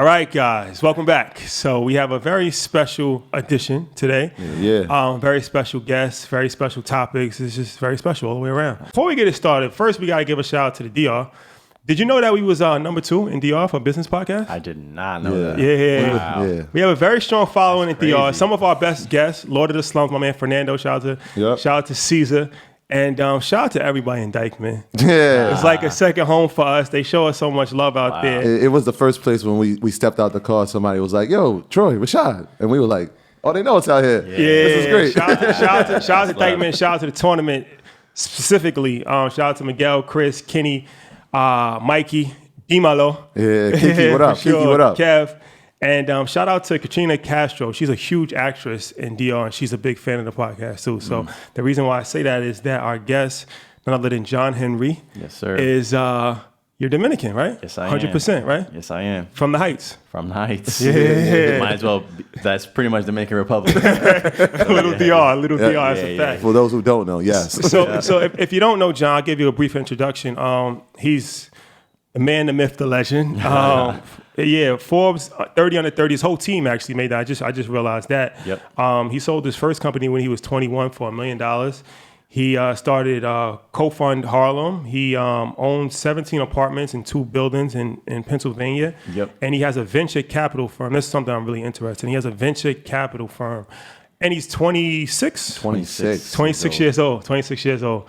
All right, guys, welcome back. So we have a very special edition today. Yeah. Very special guests, very special topics. It's just very special all the way around. Before we get it started, first we got to give a shout out to the DR. Did you know that we was number 2 in DR for Business Podcast? I did not know that. Yeah. Wow. Yeah. We have a very strong following in That's DR. crazy. Some of our best guests, Lord of the Slums, my man Fernando, shout out to Caesar. And shout out to everybody in Dykeman. Yeah. It's like a second home for us. They show us so much love out there. It was the first place when we stepped out the car. Somebody was like, "Yo, Troy, Rashad," and we were like, "Oh, they know it's out here. Yeah, This is great." Shout out to Dykeman. Shout out to the tournament specifically. Shout out to Miguel, Chris, Kenny, Mikey, Dimalo. Yeah, Kiki, what up? For sure. Kiki, what up? Kev. And shout out to Katrina Castro. She's a huge actress in DR, and she's a big fan of the podcast too. So the reason why I say that is that our guest, none other than John Henry, Yes, sir. is you're Dominican, right? Yes, I am. 100%, right? Yes, I am. From the Heights. From the Heights. Yeah. Might as well. That's pretty much Dominican Republic. Little DR, that's a fact. For those who don't know, yes. So if you don't know John, I'll give you a brief introduction. He's the man, the myth, the legend. Forbes 30 under 30. His whole team actually made that. I just realized that. Yep. He sold his first company when he was 21 for $1 million. He started Cofound Harlem. He owns 17 apartments and 2 buildings in Pennsylvania. Yep. And he has a venture capital firm. This is something I'm really interested in. He has a venture capital firm. And he's 26? 26 years old. 26 years old.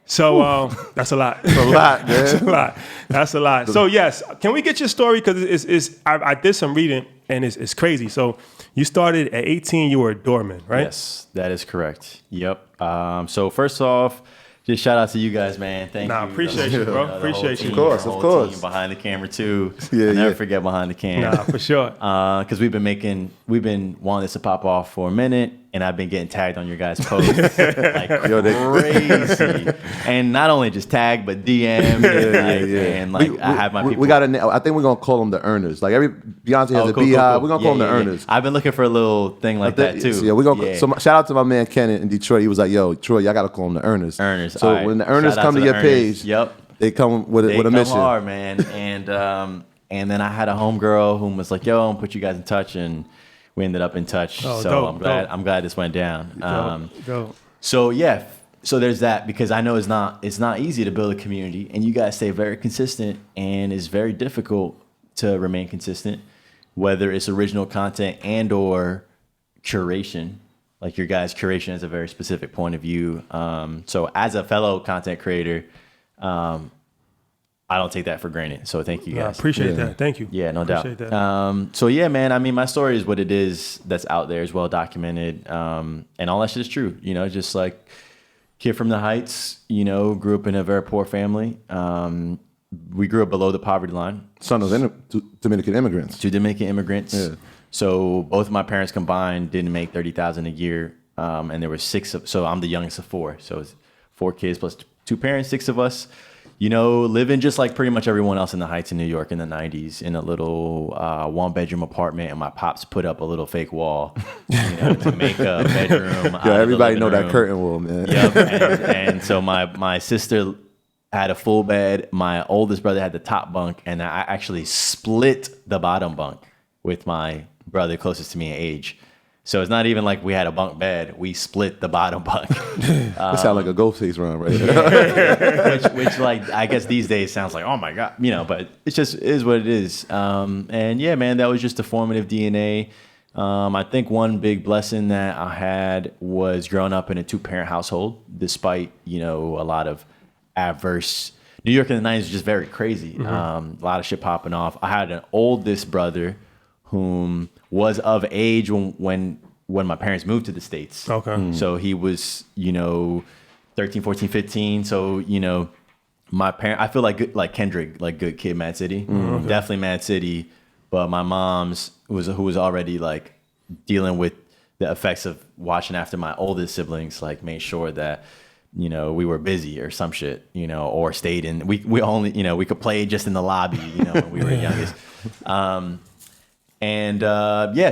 So that's a lot. That's a lot, man. That's a lot. So yes, can we get your story? Because I did some reading and it's crazy. So you started at 18. You were a doorman, right? Yes, that is correct. Yep. So first off, just shout out to you guys, man. Thank you. Appreciate you, bro. Appreciate you. Of course. Team behind the camera too. Yeah, I never yeah. forget behind the camera. For sure. Because we've been wanting this to pop off for a minute, and I've been getting tagged on your guys' posts like crazy. And not only just tagged, but DM. And I have my people. We got I think we're gonna call them the earners. Like Beyonce has a beehive. We're gonna call them the earners. I've been looking for a little thing like that too. Yeah, we're gonna. So shout out to my man Ken in Detroit. He was like, "Yo, Troy, y'all gotta call them the earners." So when the earners come to your page, they come with a mission. They come hard, man. And then I had a homegirl who was like, "Yo, I'm gonna put you guys in touch," and we ended up in touch. Oh, so dope, I'm glad this went down. Dope. So yeah, so there's that, because I know it's not easy to build a community, and you guys stay very consistent, and it's very difficult to remain consistent, whether it's original content and or curation. Like your guys' curation is a very specific point of view. So as a fellow content creator, I don't take that for granted. So thank you guys. I appreciate that. Thank you. Yeah, no appreciate doubt. That. So yeah, man, I mean, my story is what it is. That's out there, is well documented. And all that shit is true. You know, just like kid from the Heights, you know, grew up in a very poor family. We grew up below the poverty line. Son of Dominican immigrants. 2 Dominican immigrants. Yeah. So both of my parents combined didn't make $30,000 a year. And there were 6 so I'm the youngest of 4. So it's 4 kids plus 2 parents, 6 of us. You know, living just like pretty much everyone else in the Heights in New York in the 90s in a little 1-bedroom apartment, and my pops put up a little fake wall, to make a bedroom. Yeah, everybody know that curtain wall, man. Yep. And so my sister had a full bed. My oldest brother had the top bunk, and I actually split the bottom bunk with my brother closest to me in age. So it's not even like we had a bunk bed. We split the bottom bunk. That sounds like a Ghostface run right there. which like, I guess these days sounds like, oh my God, but it's just is what it is. And yeah, man, that was just a formative DNA. I think one big blessing that I had was growing up in a 2-parent household, despite, a lot of adverse. New York in the 90s was just very crazy. Mm-hmm. A lot of shit popping off. I had an oldest brother whom was of age when my parents moved to the States. Okay. So he was, 13, 14, 15. So, my parents, I feel like Kendrick, like good kid, Mad City. Mm-hmm. Definitely Mad City. But my mom's who was already like dealing with the effects of watching after my oldest siblings, like made sure that, we were busy or some shit, or stayed in, we only, we could play just in the lobby, when we were youngest.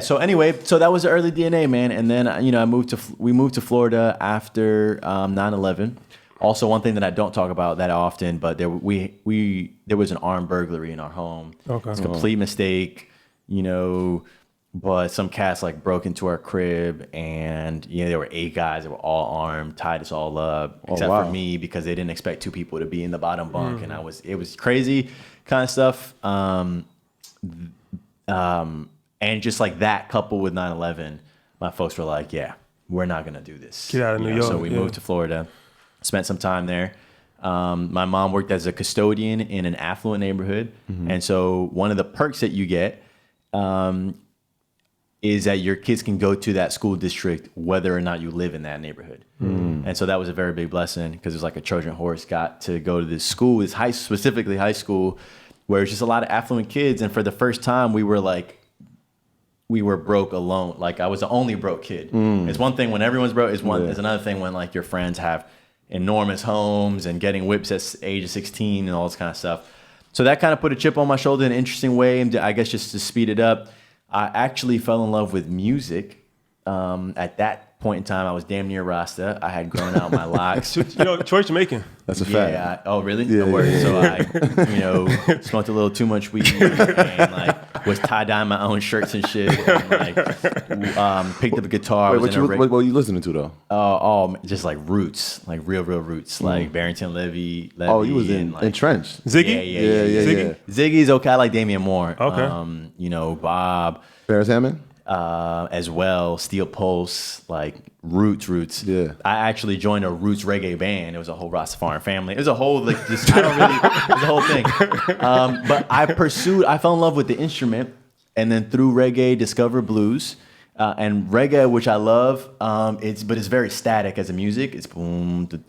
So anyway, so that was the early DNA, man. And then, we moved to Florida after 9/11. Also, one thing that I don't talk about that often, but there was an armed burglary in our home. Okay. It's a complete mistake. but some cats like broke into our crib, and there were 8 guys that were all armed, tied us all up, except for me, because they didn't expect 2 people to be in the bottom bunk, and it was crazy kind of stuff. And just like that, coupled with 9/11, my folks were like, "Yeah, we're not gonna do this. Get out of New York." So we moved to Florida, spent some time there. My mom worked as a custodian in an affluent neighborhood, and so one of the perks that you get is that your kids can go to that school district whether or not you live in that neighborhood. And so that was a very big blessing, because it was like a Trojan horse. Got to go to this school, specifically high school, where it's just a lot of affluent kids. And for the first time, we were broke alone. Like, I was the only broke kid. It's one thing when everyone's broke. It's another thing when like your friends have enormous homes and getting whips at age of 16 and all this kind of stuff. So that kind of put a chip on my shoulder in an interesting way. And I guess just to speed it up, I actually fell in love with music. At that point in time, I was damn near Rasta. I had grown out my locks. Troy's Jamaican. That's a fact. Yeah. Oh, really? No worries. So I, smoked a little too much weed and like was tie-dyeing my own shirts and shit. And like picked up a guitar. What were you listening to though? Just like roots, like real roots, like Barrington Levy. Oh, you was in entrenched. Ziggy? Yeah. Ziggy's okay. I like Damian Moore. Okay. Bob. Ferris Hammond? As well, Steel Pulse, like roots. Yeah, I actually joined a roots reggae band. It was a whole Rastafarian family. It was a whole it was a whole thing. But I fell in love with the instrument, and then through reggae, discovered blues. And reggae, which I love, it's very static as a music. It's boom, he's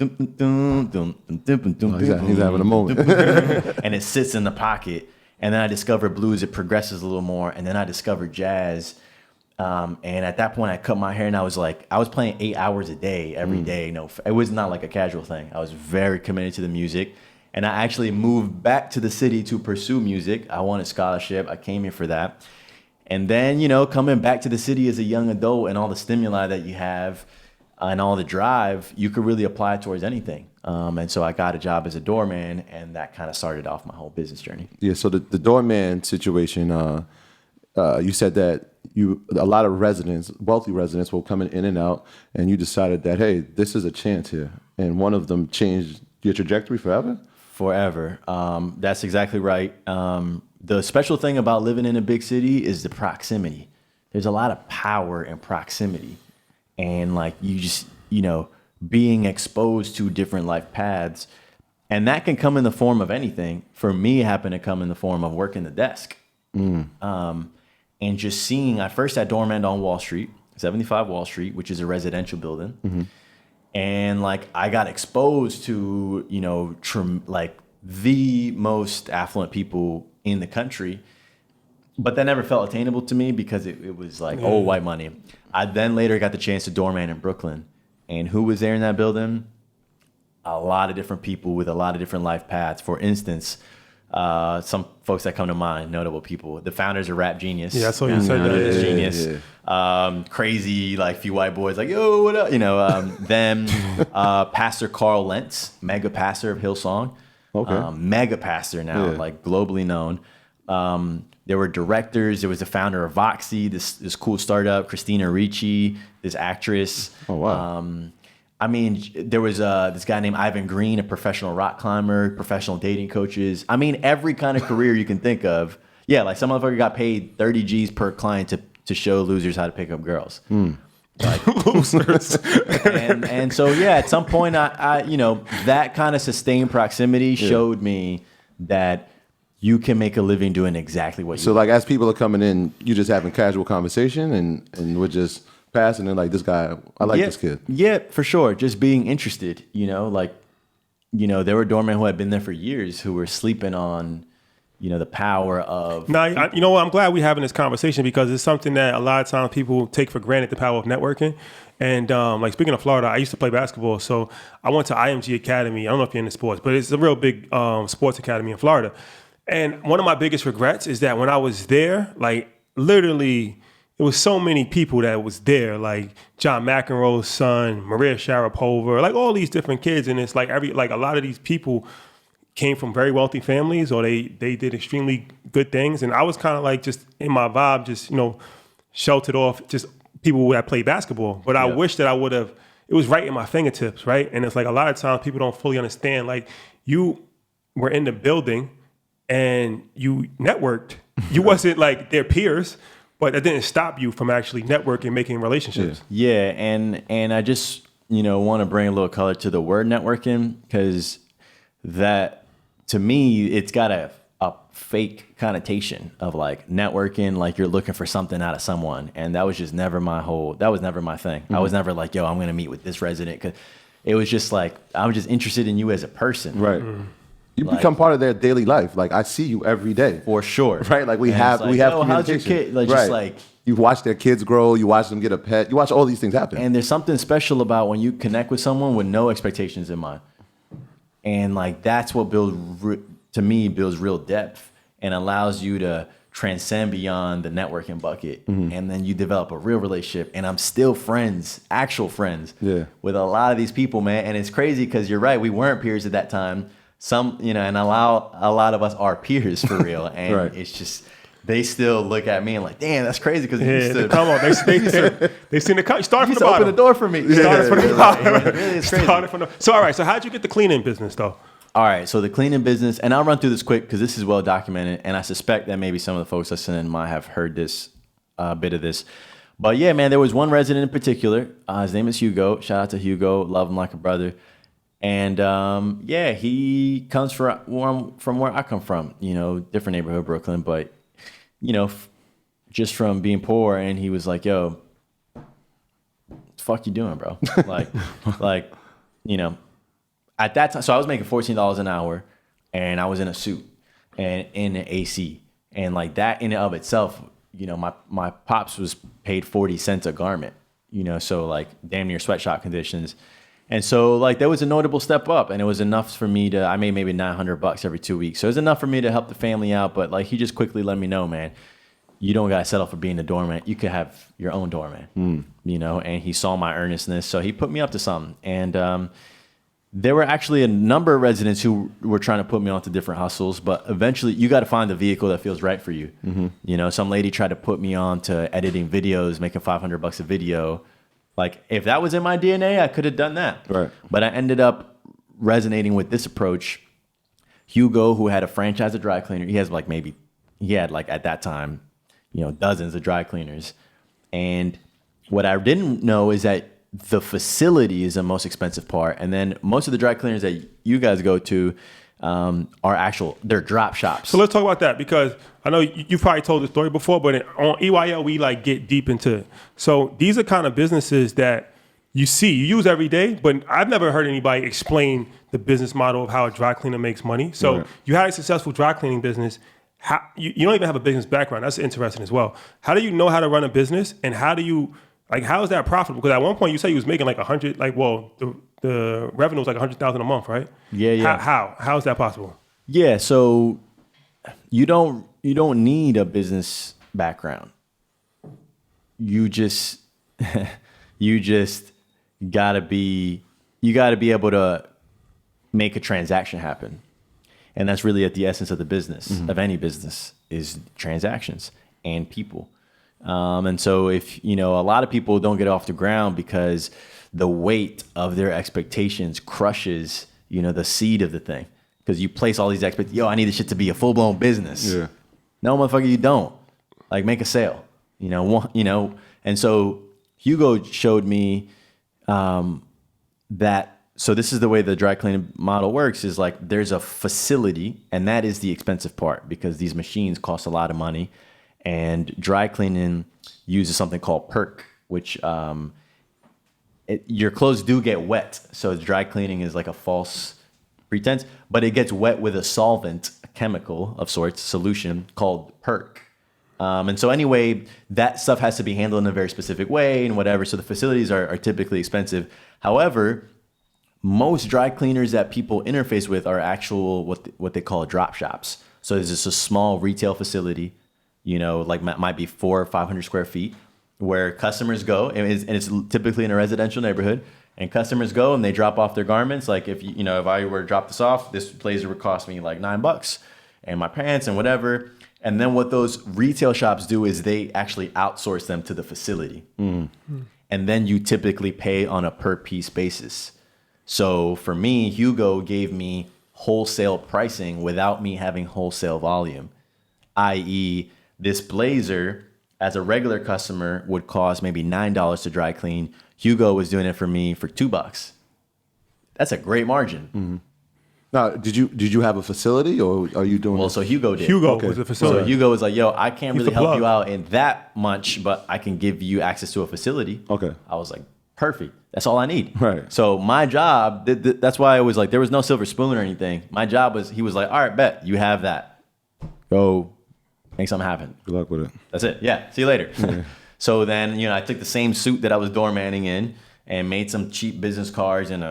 having a moment, and it sits in the pocket. And then I discovered blues. It progresses a little more, and then I discovered jazz. And at that point, I cut my hair, and I was playing 8 hours a day, every day. No, it was not like a casual thing. I was very committed to the music, and I actually moved back to the city to pursue music. I wanted scholarship. I came here for that. And then, coming back to the city as a young adult and all the stimuli that you have and all the drive, you could really apply towards anything. And so I got a job as a doorman, and that kind of started off my whole business journey. Yeah. So the doorman situation, you said that a lot of wealthy residents were coming in and out, and you decided that, hey, this is a chance here. And one of them changed your trajectory forever? Forever. That's exactly right. The special thing about living in a big city is the proximity. There's a lot of power in proximity. And like you just, being exposed to different life paths. And that can come in the form of anything. For me, it happened to come in the form of working the desk. And just seeing, I first had doorman on Wall Street, 75 Wall Street, which is a residential building. And like I got exposed to, like the most affluent people in the country, but that never felt attainable to me because it was like old white money. I then later got the chance to doorman in Brooklyn. And who was there in that building? A lot of different people with a lot of different life paths. For instance, some folks that come to mind, notable people. The founders of Rap Genius. Yeah, that's what you said. Genius. Yeah. Crazy, like few white boys, like, yo, what up? Them, Pastor Carl Lentz, mega pastor of Hillsong. Okay. Mega pastor now, like globally known. There were directors. There was the founder of Voxy, this cool startup, Christina Ricci, this actress. Oh, wow. There was this guy named Ivan Green, a professional rock climber, professional dating coaches. Every kind of career you can think of. Yeah, like some motherfucker got paid 30 G's per client to show losers how to pick up girls. Like, losers. and so, yeah, at some point, I that kind of sustained proximity showed me that you can make a living doing exactly what you So, like, as people are coming in, you just having casual conversation and we're just passing and like, this guy, I like this kid. Yeah, for sure. Just being interested, there were doormen who had been there for years who were sleeping on, the power of... Now, you know what? I'm glad we're having this conversation because it's something that a lot of times people take for granted, the power of networking. And like speaking of Florida, I used to play basketball. So I went to IMG Academy. I don't know if you're into sports, but it's a real big sports academy in Florida. And one of my biggest regrets is that when I was there, like literally... It was so many people that was there, like John McEnroe's son, Maria Sharapova, like all these different kids. And it's like a lot of these people came from very wealthy families, or they did extremely good things. And I was kind of like just in my vibe, just, sheltered off, just people that play basketball. But I wish that I would have, it was right in my fingertips, right? And it's like a lot of times people don't fully understand, like you were in the building and you networked. You wasn't like their peers, but that didn't stop you from actually networking, making relationships. Yeah, and I just, want to bring a little color to the word networking, because that, to me, it's got a fake connotation of like networking, like you're looking for something out of someone. And that was just never that was never my thing. I was never like, yo, I'm going to meet with this resident. Cause it was just like, I'm just interested in you as a person. Right. You become part of their daily life. Like I see you every day. For sure. Right. Like we have how's your kid? Like, right. just like, you watch their kids grow, you watch them get a pet, you watch all these things happen. And there's something special about when you connect with someone with no expectations in mind. And like, that's what to me builds real depth and allows you to transcend beyond the networking bucket. And then you develop a real relationship. And I'm still friends, actual friends with a lot of these people, man. And it's crazy because you're right. We weren't peers at that time. Some, and a lot of us are peers for real. And it's just, they still look at me and like, damn, that's crazy. Because come on, they seen the cut. Started from the bottom. Open the door for me. Started from the bottom. Really, it's crazy. So all right. So how'd you get the cleaning business though? All right, so the cleaning business, and I'll run through this quick because this is well documented, and I suspect that maybe some of the folks listening might have heard this bit of this. But yeah, man, there was one resident in particular. His name is Hugo. Shout out to Hugo. Love him like a brother. And he comes from where I come from, different neighborhood, Brooklyn, but, just from being poor. And he was like, yo, what the fuck you doing, bro? At that time, so I was making $14 an hour, and I was in a suit and in an AC, and like that in and of itself, my pops was paid 40 cents a garment, so like damn near sweatshop conditions, and so like there was a notable step up, and it was enough for me to I made maybe $900 every 2 weeks, so it was enough for me to help the family out. But like he just quickly let me know, man, you don't gotta settle for being the doorman. You could have your own doorman, And he saw my earnestness, so he put me up to something, and there were actually a number of residents who were trying to put me onto different hustles, but eventually you got to find the vehicle that feels right for you. Some lady tried to put me on to editing videos, making $500 a video. Like if that was in my DNA, I could have done that. Right. But I ended up resonating with this approach. Hugo, who had a franchise of dry cleaner, he had at that time, dozens of dry cleaners. And what I didn't know is that the facility is the most expensive part, and then most of the dry cleaners that you guys go to they're drop shops. So let's talk about that, because I know you've probably told the story before, but on EYL we like get deep into it. So these are kind of businesses that you use every day, but I've never heard anybody explain the business model of how a dry cleaner makes money. So you had a successful dry cleaning business. How you don't even have a business background. That's interesting as well. How do you know how to run a business, and how is that profitable? Because at one point you said you was making like 100, the revenue was like 100,000 a month, right? Yeah. How is that possible? Yeah, so you don't need a business background. You just gotta be able to make a transaction happen, and that's really at the essence of the business of any business is transactions and people. And so if, a lot of people don't get off the ground because the weight of their expectations crushes, the seed of the thing. Because you place all these expectations, I need this shit to be a full-blown business. Yeah. No, motherfucker, you don't. Like, make a sale, And so Hugo showed me that, so this is the way the dry cleaning model works, is like there's a facility, and that is the expensive part because these machines cost a lot of money. And dry cleaning uses something called perk, which your clothes do get wet. So dry cleaning is like a false pretense, but it gets wet with a solvent, a chemical of sorts, solution called perk. And so anyway, that stuff has to be handled in a very specific way and whatever. So the facilities are typically expensive. However, most dry cleaners that people interface with are actual what they call drop shops. So there's just a small retail facility, might be 400 or 500 square feet, where customers go, and it's typically in a residential neighborhood, And customers go and they drop off their garments. Like if if I were to drop this off, this blazer would cost me like $9, and my pants and whatever. And then what those retail shops do is they actually outsource them to the facility. And then you typically pay on a per piece basis. So for me, Hugo gave me wholesale pricing without me having wholesale volume, i.e. this blazer as a regular customer would cost maybe $9 to dry clean. Hugo was doing it for me for $2. That's a great margin. Now, did you have a facility, or are you doing? Well, so Hugo did. Hugo Okay. was the facility. So Hugo was like, yo, I can't really the help plug. you out in that much, but I can give you access to a facility. Okay. I was like, perfect. That's all I need. Right. So my job, that's why I was like, there was no silver spoon or anything. My job was, he was like, all right, bet, you have that. Go make something happen. Good luck with it. That's it. Yeah. See you later. So then, I took the same suit that I was doormanning in and made some cheap business cards and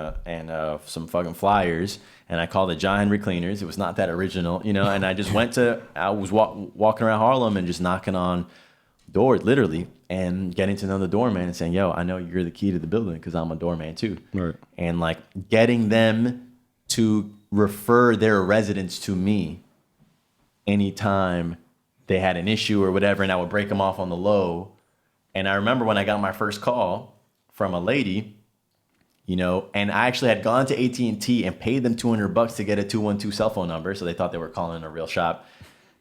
some fucking flyers. And I called it John Henry Cleaners. It was not that original, and I just I was walking around Harlem and just knocking on doors, literally, and getting to know the doorman and saying, yo, I know you're the key to the building because I'm a doorman too. Right. And like getting them to refer their residents to me anytime they had an issue or whatever, and I would break them off on the low. And I remember when I got my first call from a lady, and I actually had gone to AT&T and paid them $200 to get a 212 cell phone number, so they thought they were calling a real shop.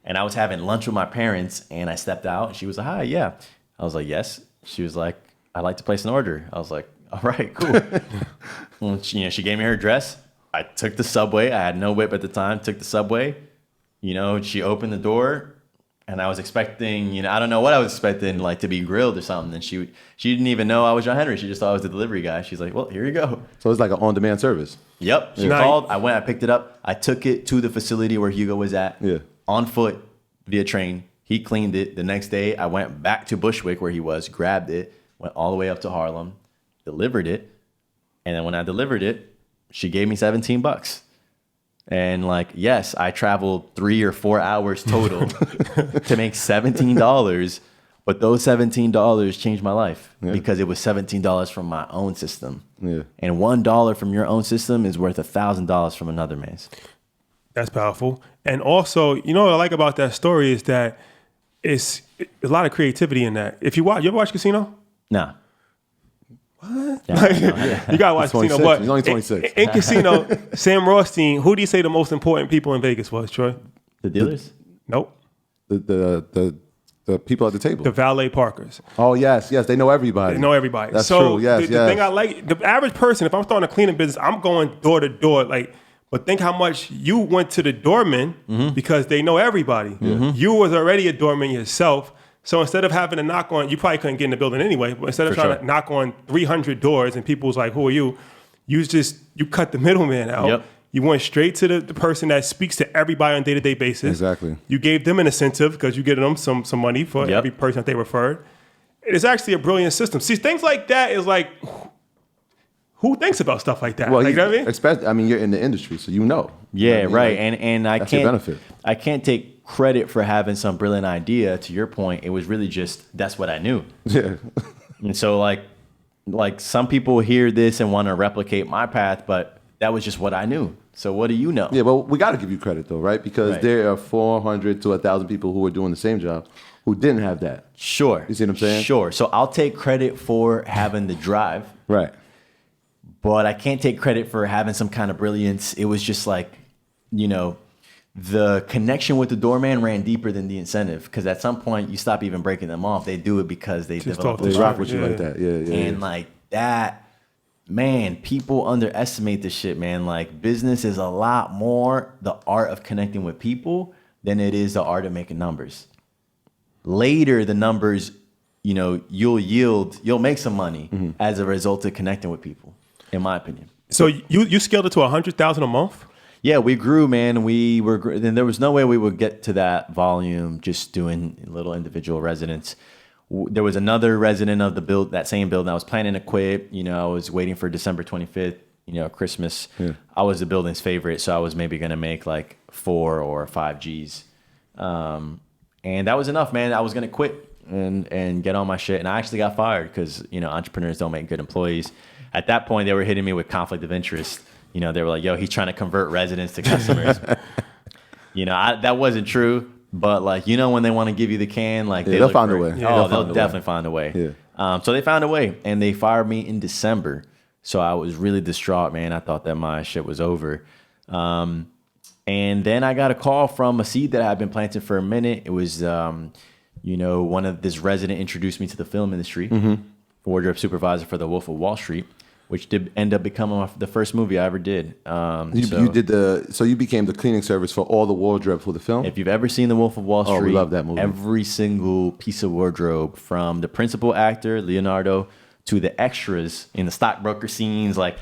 And I was having lunch with my parents, and I stepped out, and she was like, hi, yeah. I was like, yes. She was like, I'd like to place an order. I was like, all right, cool. Well, she gave me her address. I took the subway. I had no whip at the time. Took the subway. She opened the door. And I was expecting, I don't know what I was expecting, like to be grilled or something. And she didn't even know I was John Henry. She just thought I was the delivery guy. She's like, well, here you go. So it's like an on-demand service. Yep. She called. I went. I picked it up. I took it to the facility where Hugo was at. Yeah. On foot via train. He cleaned it. The next day, I went back to Bushwick where he was, grabbed it, went all the way up to Harlem, delivered it. And then when I delivered it, she gave me $17. And like, yes, I traveled 3 or 4 hours total to make $17, but those $17 changed my life because it was $17 from my own system. Yeah. And $1 from your own system is worth $1,000 from another man's. That's powerful. And also, what I like about that story is that it's a lot of creativity in that. You ever watch Casino? Nah. What? Yeah. You gotta watch Casino. 26. But He's only 26. In Casino, Sam Rothstein, who do you say the most important people in Vegas was, Troy? The dealers? Nope. The people at the table. The valet parkers. Oh yes, they know everybody. They know everybody. That's so true. Yes, the thing I like, the average person, if I'm starting a cleaning business, I'm going door to door. But think how much you went to the doorman because they know everybody. You was already a doorman yourself. So instead of having to knock on, you probably couldn't get in the building anyway, but instead of trying to knock on 300 doors and people's like, who are you? You cut the middleman out. Yep. You went straight to the person that speaks to everybody on a day-to-day basis. Exactly. You gave them an incentive because you get them some money for every person that they referred. It's actually a brilliant system. See, things like that is like, who thinks about stuff like that? Well, you know what I mean? You're in the industry, so you know. Yeah, You know what I mean? right. Like, And that's your benefit. I can't take credit for having some brilliant idea. To your point, it was really just that's what I knew. Yeah. And so like some people hear this and want to replicate my path, but that was just what I knew. So what do you know? Yeah, well, we got to give you credit though, right? Because Right. there are 400 to 1,000 people who are doing the same job who didn't have that. Sure. You see what I'm saying? Sure. So I'll take credit for having the drive, Right. but I can't take credit for having some kind of brilliance. It was just like, the connection with the doorman ran deeper than the incentive because at some point you stop even breaking them off. They do it because they develop off the They the rock drive. with you Yeah. like that. Yeah. And like that, man, people underestimate this shit, man. Like business is a lot more the art of connecting with people than it is the art of making numbers. Later, the numbers, you'll make some money as a result of connecting with people, in my opinion. So you scaled it to 100,000 a month? Yeah, we grew, man. And there was no way we would get to that volume just doing little individual residents. There was another resident of that same building. I was planning to quit. I was waiting for December 25th, Christmas. Yeah. I was the building's favorite, so I was maybe going to make like 4 or 5 G's. And that was enough, man. I was going to quit and get on my shit. And I actually got fired because, entrepreneurs don't make good employees. at that point, they were hitting me with conflict of interest. You know, they were like, yo, he's trying to convert residents to customers. You know, that wasn't true. But like, you know, when they want to give you the can, like they'll find a way. Yeah, they'll definitely find a way. Yeah. So they found a way, and they fired me in December. So I was really distraught, man. I thought that my shit was over. And then I got a call from a seed that I had been planting for a minute. It was, you know, this resident introduced me to the film industry, wardrobe supervisor for The Wolf of Wall Street, which did end up becoming the first movie I ever did. You became the cleaning service for all the wardrobe for the film? If you've ever seen The Wolf of Wall Street, we love that movie. Every single piece of wardrobe, from the principal actor, Leonardo, to the extras in the stockbroker scenes, like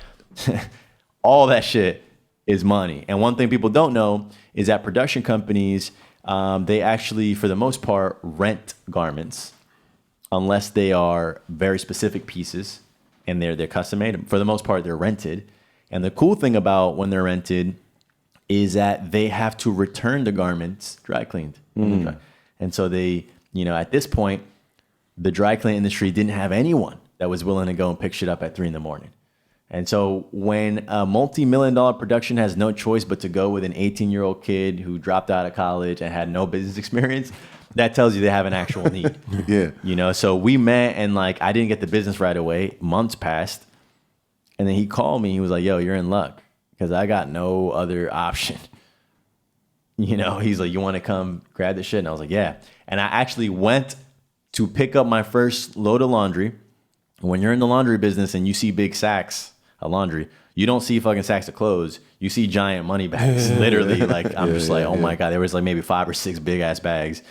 all that shit is money. And one thing people don't know is that production companies, they actually, for the most part, rent garments unless they are very specific pieces and they're custom made. For the most part, they're rented. And the cool thing about when they're rented is that they have to return the garments dry cleaned. And so they, you know, at this point, the dry clean industry didn't have anyone that was willing to go and pick shit up at 3 a.m. And so when a multi-million-dollar production has no choice but to go with an 18-year-old kid who dropped out of college and had no business experience, that tells you they have an actual need. Yeah. You know, so we met, and like, I didn't get the business right away. Months passed. And then he called me. He was like, yo, you're in luck because I got no other option. You know, he's like, you want to come grab this shit? And I was like, yeah. And I actually went to pick up my first load of laundry. When you're in the laundry business and you see big sacks of laundry, you don't see fucking sacks of clothes. You see giant money bags. Literally, like, I'm just like, oh my God, there was like maybe 5 or 6 big ass bags.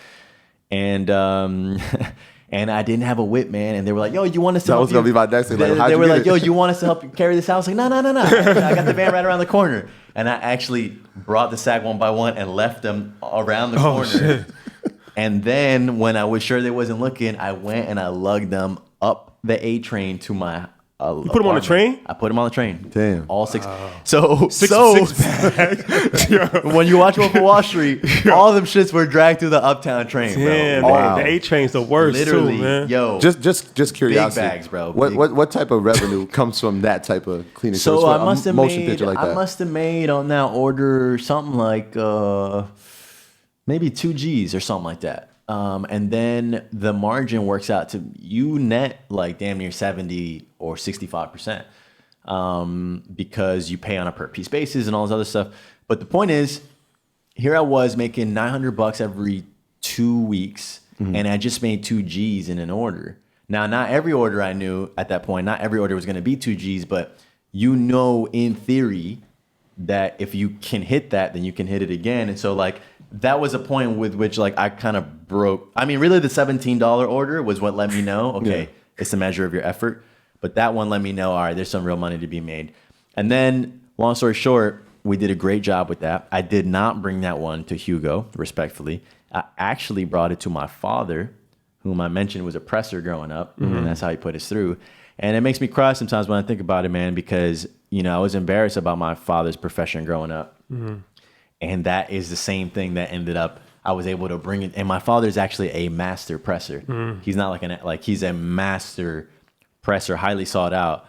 And and I didn't have a whip, man. And they were like, yo, you want us to help you? That was going to be my next thing. Like, they were like, yo, you want us to help you carry this out? I was like, no. I got the van right around the corner. And I actually brought the sack one by one and left them around the corner. Shit. And then when I was sure they wasn't looking, I went and I lugged them up the A train to my You put them on the train? I put them on the train. Damn. All 6. So Six bags. when you watch Wolf of Wall Street, all them shits were dragged through the Uptown train, Damn, bro. man. The A train's the worst, Literally, too, man. yo. Just curiosity. Big bags, bro. What type of revenue comes from that type of cleaning service? So for I must have motion made, picture like that? I must have made on that order something like maybe 2 G's or something like that. And then the margin works out to you net like damn near 70 or 65%, because you pay on a per piece basis and all this other stuff. But the point is, here I was making $900 every 2 weeks, and I just made 2 G's in an order. Now, not every order I knew at that point, not every order was going to be 2 G's, but you know, in theory, that if you can hit that, then you can hit it again. And so like, that was a point with which like I kind of broke. I mean, really the $17 order was what let me know, okay, it's the measure of your effort. But that one let me know, all right, there's some real money to be made. And then long story short, we did a great job with that. I did not bring that one to Hugo, respectfully. I actually brought it to my father, whom I mentioned was a presser growing up. And that's how he put us through. And it makes me cry sometimes when I think about it, man, because, you know, I was embarrassed about my father's profession growing up. And that is the same thing that ended up, I was able to bring it. And my father's actually a master presser. He's not he's a master presser, highly sought out.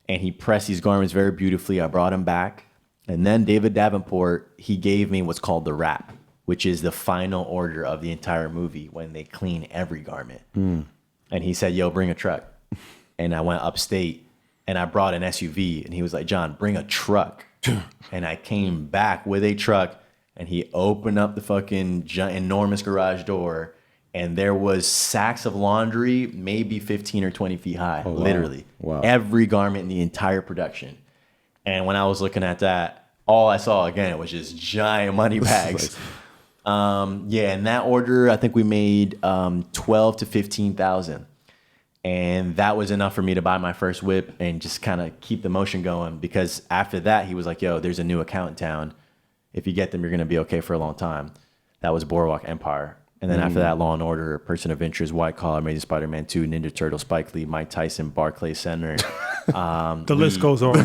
And he pressed these garments very beautifully. I brought him back. And then David Davenport, he gave me what's called the wrap, which is the final order of the entire movie when they clean every garment. And he said, yo, bring a truck. And I went upstate and I brought an SUV. And he was like, John, bring a truck. And I came back with a truck, and he opened up the fucking enormous garage door, and there was sacks of laundry, maybe 15 or 20 feet high, literally. Wow. Every garment in the entire production. And when I was looking at that, all I saw again was just giant money bags. In that order, I think we made 12 to 15,000. And that was enough for me to buy my first whip and just kind of keep the motion going. Because after that, he was like, yo, there's a new account in town. If you get them, you're going to be okay for a long time. That was Boardwalk Empire. And then after that, Law & Order, Person of Interest, White Collar, Amazing Spider-Man 2, Ninja Turtle, Spike Lee, Mike Tyson, Barclays Center. The list goes on.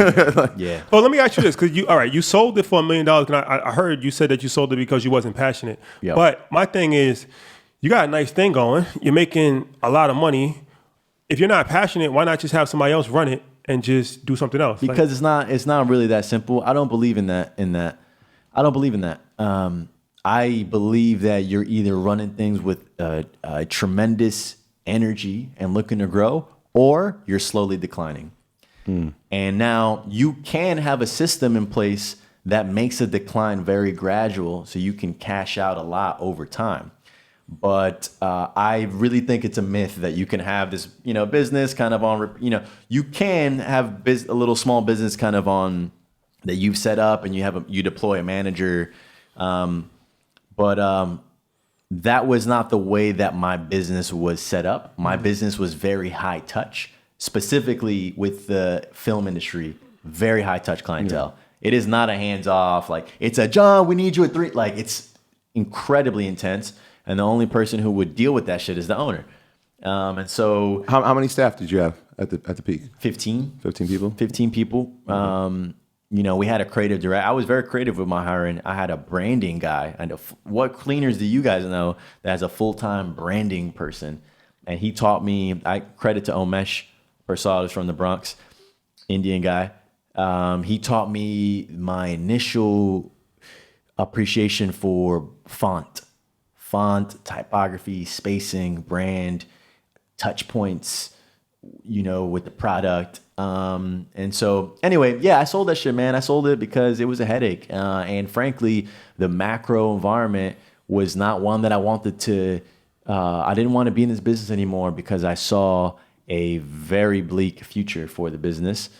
Yeah. Well, let me ask you this, because you sold it for $1 million. And I heard you said that you sold it because you wasn't passionate. Yep. But my thing is, you got a nice thing going. You're making a lot of money. If you're not passionate, why not just have somebody else run it and just do something else? Because it's not really that simple. I don't believe in that. I don't believe in that. I believe that you're either running things with a tremendous energy and looking to grow, or you're slowly declining. And now you can have a system in place that makes a decline very gradual, so you can cash out a lot over time. But I really think it's a myth that you can have this, business kind of on, you can have a little small business kind of on that you've set up, and you deploy a manager. But that was not the way that my business was set up. My business was very high touch, specifically with the film industry, very high touch clientele. It is not a hands off, like it's a John, we need you at 3. Like it's incredibly intense. And the only person who would deal with that shit is the owner. And so how many staff did you have at the peak? 15. 15 people? 15 people. We had a creative director. I was very creative with my hiring. I had a branding guy. And what cleaners do you guys know that has a full-time branding person? And he taught me, I credit to Omesh Persad from the Bronx, Indian guy. He taught me my initial appreciation for font, typography, spacing, brand, touch points, with the product. And so anyway, I sold that shit, man. I sold it because it was a headache. And frankly, the macro environment was not one that I wanted to, I didn't want to be in this business anymore because I saw a very bleak future for the business.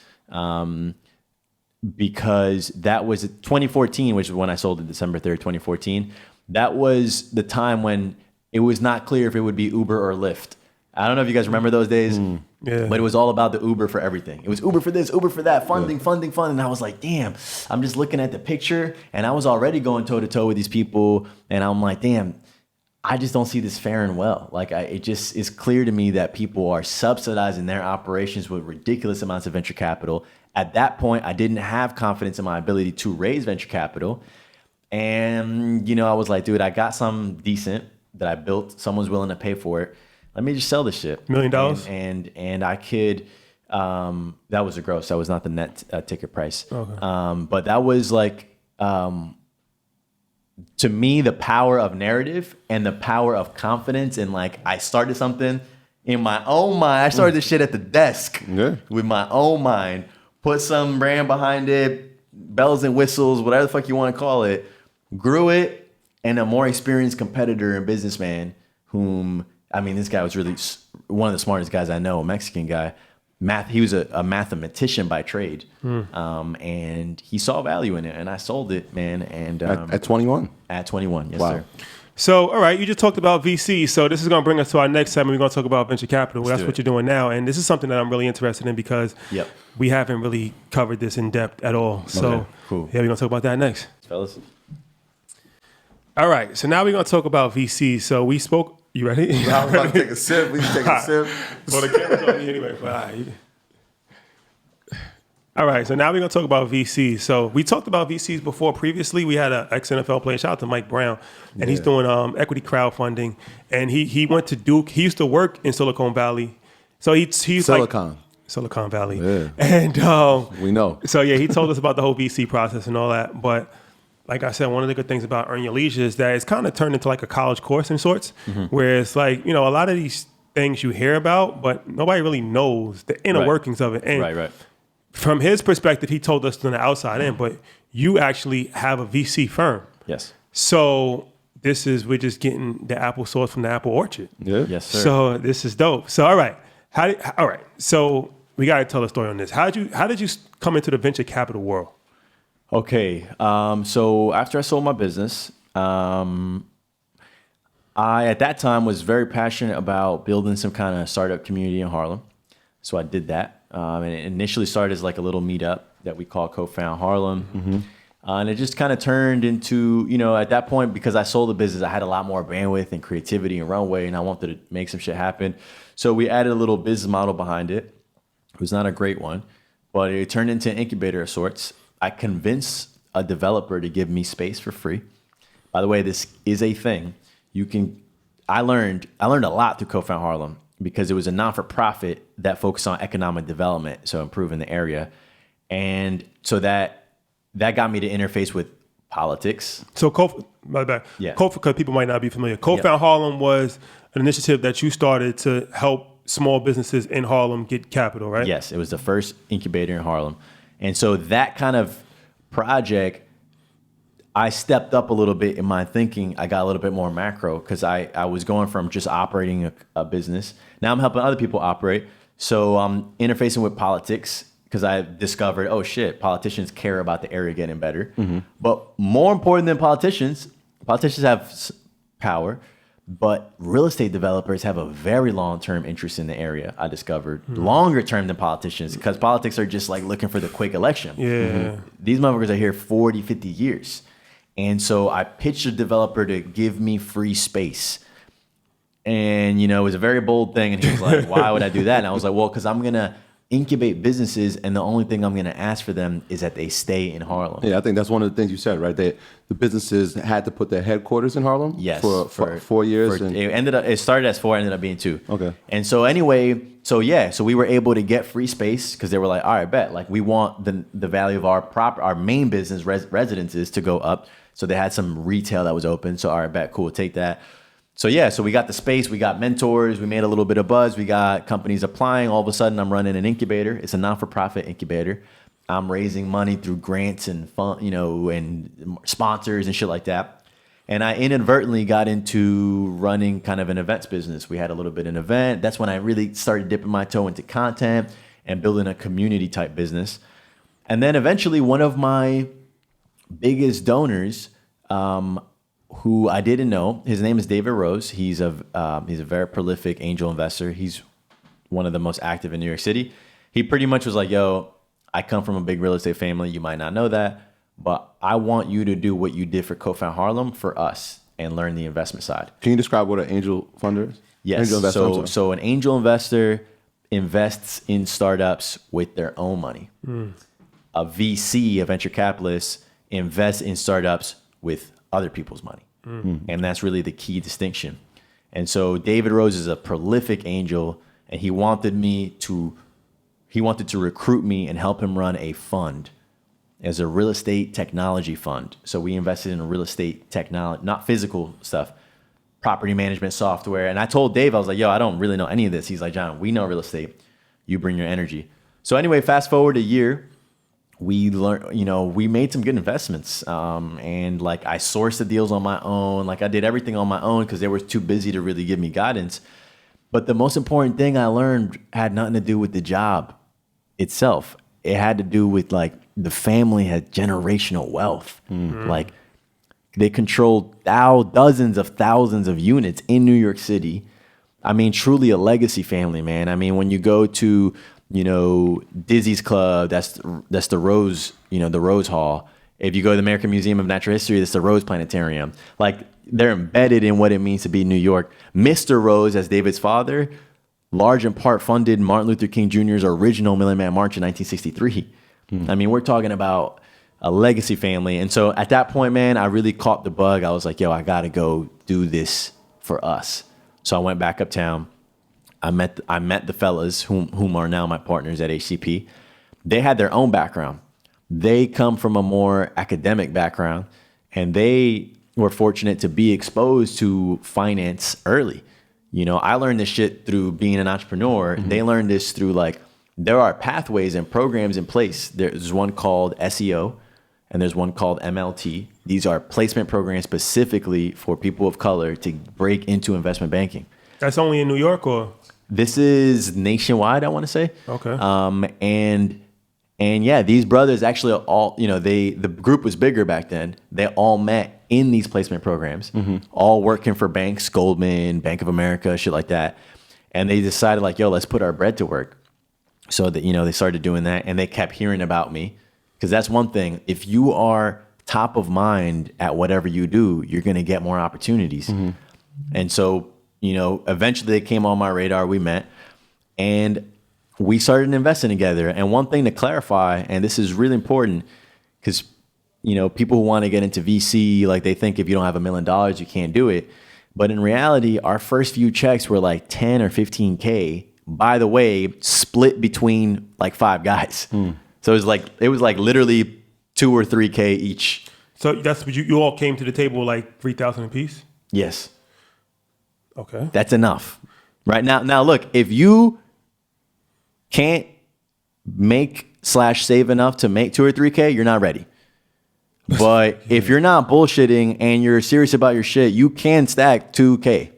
Because that was 2014, which is when I sold it, December 3rd, 2014. That was the time when it was not clear if it would be Uber or Lyft. I don't know if you guys remember those days, but it was all about the Uber for everything. It was Uber for this, Uber for that, funding. And I was like, damn, I'm just looking at the picture, and I was already going toe to toe with these people. And I'm like, damn, I just don't see this faring well. Like it just is clear to me that people are subsidizing their operations with ridiculous amounts of venture capital. At that point, I didn't have confidence in my ability to raise venture capital. And, I was like, dude, I got some decent that I built. Someone's willing to pay for it. Let me just sell this shit. $1 million? And I could, that was a gross. That was not the net ticket price. Okay. But that was like, to me, the power of narrative and the power of confidence. And like, I started something in my own mind. I started this shit at the desk with my own mind. Put some brand behind it, bells and whistles, whatever the fuck you want to call it. Grew it, and a more experienced competitor and businessman this guy was really one of the smartest guys I know, a Mexican guy. He was a mathematician by trade. And he saw value in it, and I sold it, man. And at 21? At 21, yes, wow. sir. So, all right, you just talked about VC. So this is going to bring us to our next segment. We're going to talk about venture capital. That's what you're doing now. And this is something that I'm really interested in because we haven't really covered this in depth at all. So, cool. Yeah, we're going to talk about that next. Fellas. All right, so now we're going to talk about VC. So we spoke. You ready? I was about to take a sip. We can take a sip. Well, the camera's on me anyway. But all right, so now we're going to talk about VCs. So we talked about VCs before. Previously, we had an ex-NFL player. Shout out to Mike Brown. And he's doing equity crowdfunding. And he went to Duke. He used to work in Silicon Valley. So he's Silicon Valley. Yeah. And we know. So, he told us about the whole VC process and all that. But like I said, one of the good things about Earn Your Leisure is that it's kind of turned into like a college course in sorts, where it's like, a lot of these things you hear about, but nobody really knows the inner workings of it. And from his perspective, he told us on the outside in, but you actually have a VC firm. Yes. So we're just getting the apple sauce from the apple orchard. Yeah. Yes, sir. So this is dope. So, all right. So we got to tell a story on this. How did you come into the venture capital world? Okay. So after I sold my business, I, at that time, was very passionate about building some kind of startup community in Harlem. So I did that. And it initially started as like a little meetup that we call Cofound Harlem. And it just kind of turned into, at that point, because I sold the business, I had a lot more bandwidth and creativity and runway, and I wanted to make some shit happen. So we added a little business model behind it. It was not a great one, but it turned into an incubator of sorts. I convinced a developer to give me space for free. By the way, this is a thing. I learned a lot through Cofound Harlem. because it was a non-for-profit that focused on economic development, so improving the area. And so that got me to interface with politics. So, my bad. Yeah. Because people might not be familiar. Cofound Harlem was an initiative that you started to help small businesses in Harlem get capital, right? Yes, it was the first incubator in Harlem. And so that kind of project, I stepped up a little bit in my thinking. I got a little bit more macro because I was going from just operating a business. Now I'm helping other people operate. So I'm interfacing with politics because I discovered, oh shit, politicians care about the area getting better. But more important than politicians have power, but real estate developers have a very long-term interest in the area, I discovered. Longer term than politicians, because politics are just like looking for the quick election. Yeah. These motherfuckers are here 40, 50 years. And so I pitched a developer to give me free space. And, it was a very bold thing. And he was like, why would I do that? And I was like, well, because I'm going to incubate businesses, and the only thing I'm going to ask for them is that they stay in Harlem. Yeah, I think that's one of the things you said, right? The businesses had to put their headquarters in Harlem. Yes, for 4 years. It started as 4, ended up being 2. Okay. And so anyway, so we were able to get free space because they were like, all right, bet, like we want the value of our main business residences to go up. So they had some retail that was open. So all right, bet, cool, take that. So we got the space, we got mentors, we made a little bit of buzz, we got companies applying. All of a sudden, I'm running an incubator. It's a non-for-profit incubator. I'm raising money through grants and fund, and sponsors and shit like that. And I inadvertently got into running kind of an events business. We had a little bit of an event. That's when I really started dipping my toe into content and building a community type business. And then eventually, one of my biggest donors, who I didn't know. His name is David Rose. He's a very prolific angel investor. He's one of the most active in New York City. He pretty much was like, yo, I come from a big real estate family. You might not know that, but I want you to do what you did for Cofound Harlem for us and learn the investment side. Can you describe what an angel funder is? Yes. Angel investor, so an angel investor invests in startups with their own money. A VC, a venture capitalist, invests in startups with other people's money. And that's really the key distinction. And so David Rose is a prolific angel, and he wanted to recruit me and help him run a fund as a real estate technology fund. So we invested in a real estate technology, not physical stuff, property management software. And I told Dave, I was like, yo, I don't really know any of this. He's like, John, we know real estate. You bring your energy. So anyway, fast forward a year. We learned, we made some good investments. And like I sourced the deals on my own. Like I did everything on my own because they were too busy to really give me guidance. But the most important thing I learned had nothing to do with the job itself. It had to do with like the family had generational wealth. Like they controlled dozens of thousands of units in New York City. I mean, truly a legacy family, man. I mean, when you go to Dizzy's Club, that's the Rose, the Rose Hall. If you go to the American Museum of Natural History, that's the Rose Planetarium. Like they're embedded in what it means to be New York. Mr. Rose, as David's father, large in part funded Martin Luther King Jr.'s original Million Man March in 1963. I mean, we're talking about a legacy family. And so at that point, man, I really caught the bug. I was like, yo, I got to go do this for us. So I went back uptown. I met the fellas whom are now my partners at HCP. They had their own background. They come from a more academic background, and they were fortunate to be exposed to finance early. I learned this shit through being an entrepreneur. They learned this through there are pathways and programs in place. There's one called SEO, and there's one called MLT. These are placement programs specifically for people of color to break into investment banking. That's only in New York, or? This is nationwide, I want to say. Okay. And yeah, these brothers actually all, the group was bigger back then. They all met in these placement programs, all working for banks, Goldman, Bank of America, shit like that. And they decided yo, let's put our bread to work. So that, they started doing that, and they kept hearing about me. Because that's one thing. If you are top of mind at whatever you do, you're going to get more opportunities. And so, eventually they came on my radar, we met, and we started investing together. And one thing to clarify, and this is really important, because, people who want to get into VC, they think if you don't have $1 million, you can't do it. But in reality, our first few checks were like 10 or 15K. By the way, split between like 5 guys. So it was like literally 2 or 3K each. So that's what you all came to the table like 3,000 apiece? Yes. Okay. That's enough. Right now, look, if you can't make/save enough to make 2 or 3K, you're not ready. But if you're not bullshitting and you're serious about your shit, you can stack 2K,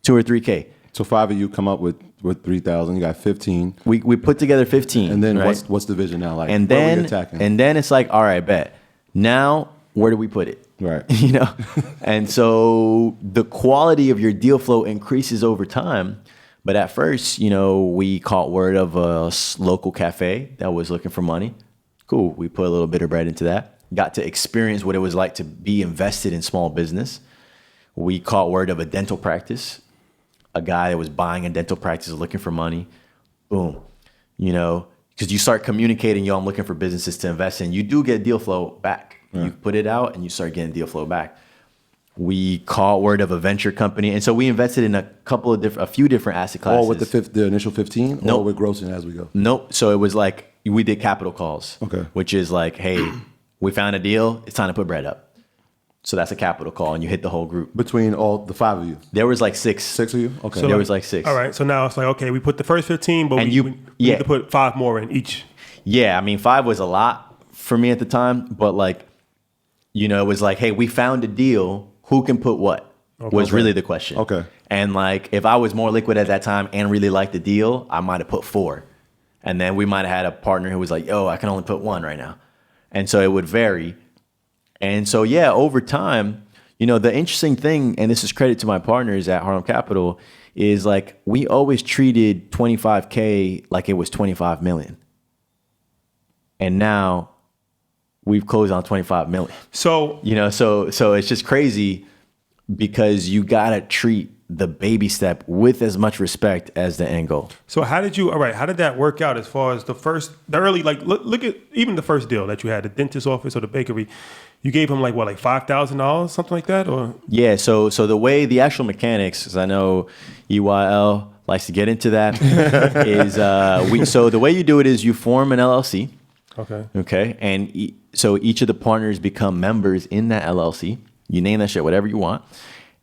2 or 3K. So 5 of you come up with 3,000. You got 15. We put together 15. And then right? what's the vision now? Like, and where are we then attacking? and then it's like, all right, bet. Now where do we put it? Right. You know? And so the quality of your deal flow increases over time. But at first, you know, we caught word of a local cafe that was looking for money. Cool. We put a little bit of bread into that. Got to experience what it was like to be invested in small business. We caught word of a dental practice. A guy that was buying a dental practice looking for money. Boom. You know, because you start communicating, yo, I'm looking for businesses to invest in. You do get deal flow back. You put it out and you start getting deal flow back. We caught word of a venture company. And so we invested in a few different asset classes. All with the initial 15? Nope. Or we're grossing as we go? Nope. So it was like, we did capital calls. Okay. Which is like, hey, we found a deal. It's time to put bread up. So that's a capital call, and you hit the whole group. Between all the 5 of you? There was like 6. 6 of you? Okay. So there was like 6. All right. So now it's like, okay, we put the first 15, but we need to put 5 more in each. Yeah. I mean, 5 was a lot for me at the time, but like, you know, it was like, hey, we found a deal. Who can put what? Was really the question. Okay. And like, if I was more liquid at that time and really liked the deal, I might have put 4. And then we might have had a partner who was like, yo, I can only put 1 right now. And so it would vary. And so, yeah, over time, you know, the interesting thing, and this is credit to my partners at Harlem Capital, is like we always treated 25K like it was 25 million. And now we've closed on 25 million. So, you know, so it's just crazy because you got to treat the baby step with as much respect as the end goal. So how did that work out as far as the early, like, look at even the first deal that you had, the dentist office or the bakery, you gave him like $5,000, something like that? Or yeah, so the way the actual mechanics, because I know EYL likes to get into that, is so the way you do it is you form an LLC. Okay. And so each of the partners become members in that LLC. You name that shit whatever you want.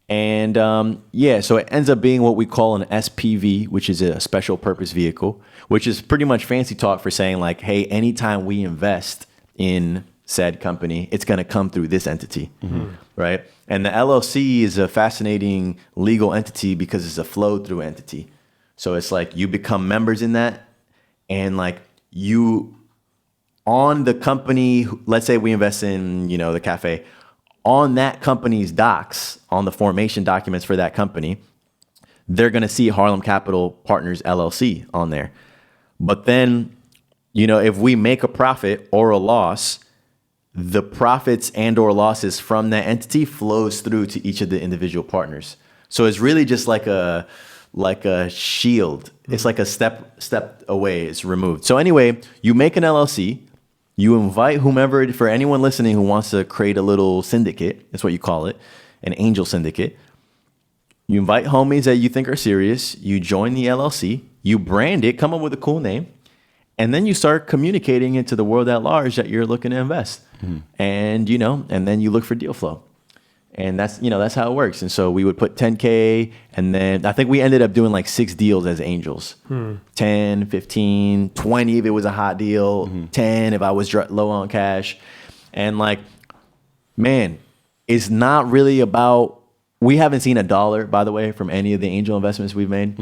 And so it ends up being what we call an SPV, which is a special purpose vehicle, which is pretty much fancy talk for saying like, hey, anytime we invest in said company, it's going to come through this entity, right? And the LLC is a fascinating legal entity because it's a flow through entity. So it's like you become members in that, and like you on the company, let's say we invest in, you know, the cafe, on that company's docs, on the formation documents for that company, they're going to see Harlem Capital Partners LLC on there. But then, you know, if we make a profit or a loss, the profits and or losses from that entity flows through to each of the individual partners. So it's really just like a shield. It's like a step away. It's removed. So anyway, you make an LLC. You invite whomever, for anyone listening who wants to create a little syndicate, that's what you call it, an angel syndicate. You invite homies that you think are serious. You join the LLC. You brand it, come up with a cool name, and then you start communicating it to the world at large that you're looking to invest. And, you know, and then you look for deal flow. And that's, you know, that's how it works. And so we would put 10K, and then I think we ended up doing like 6 deals as angels. 10, 15, 20 if it was a hot deal, 10 if I was low on cash. And like, man, it's not really about, we haven't seen $1, by the way, from any of the angel investments we've made.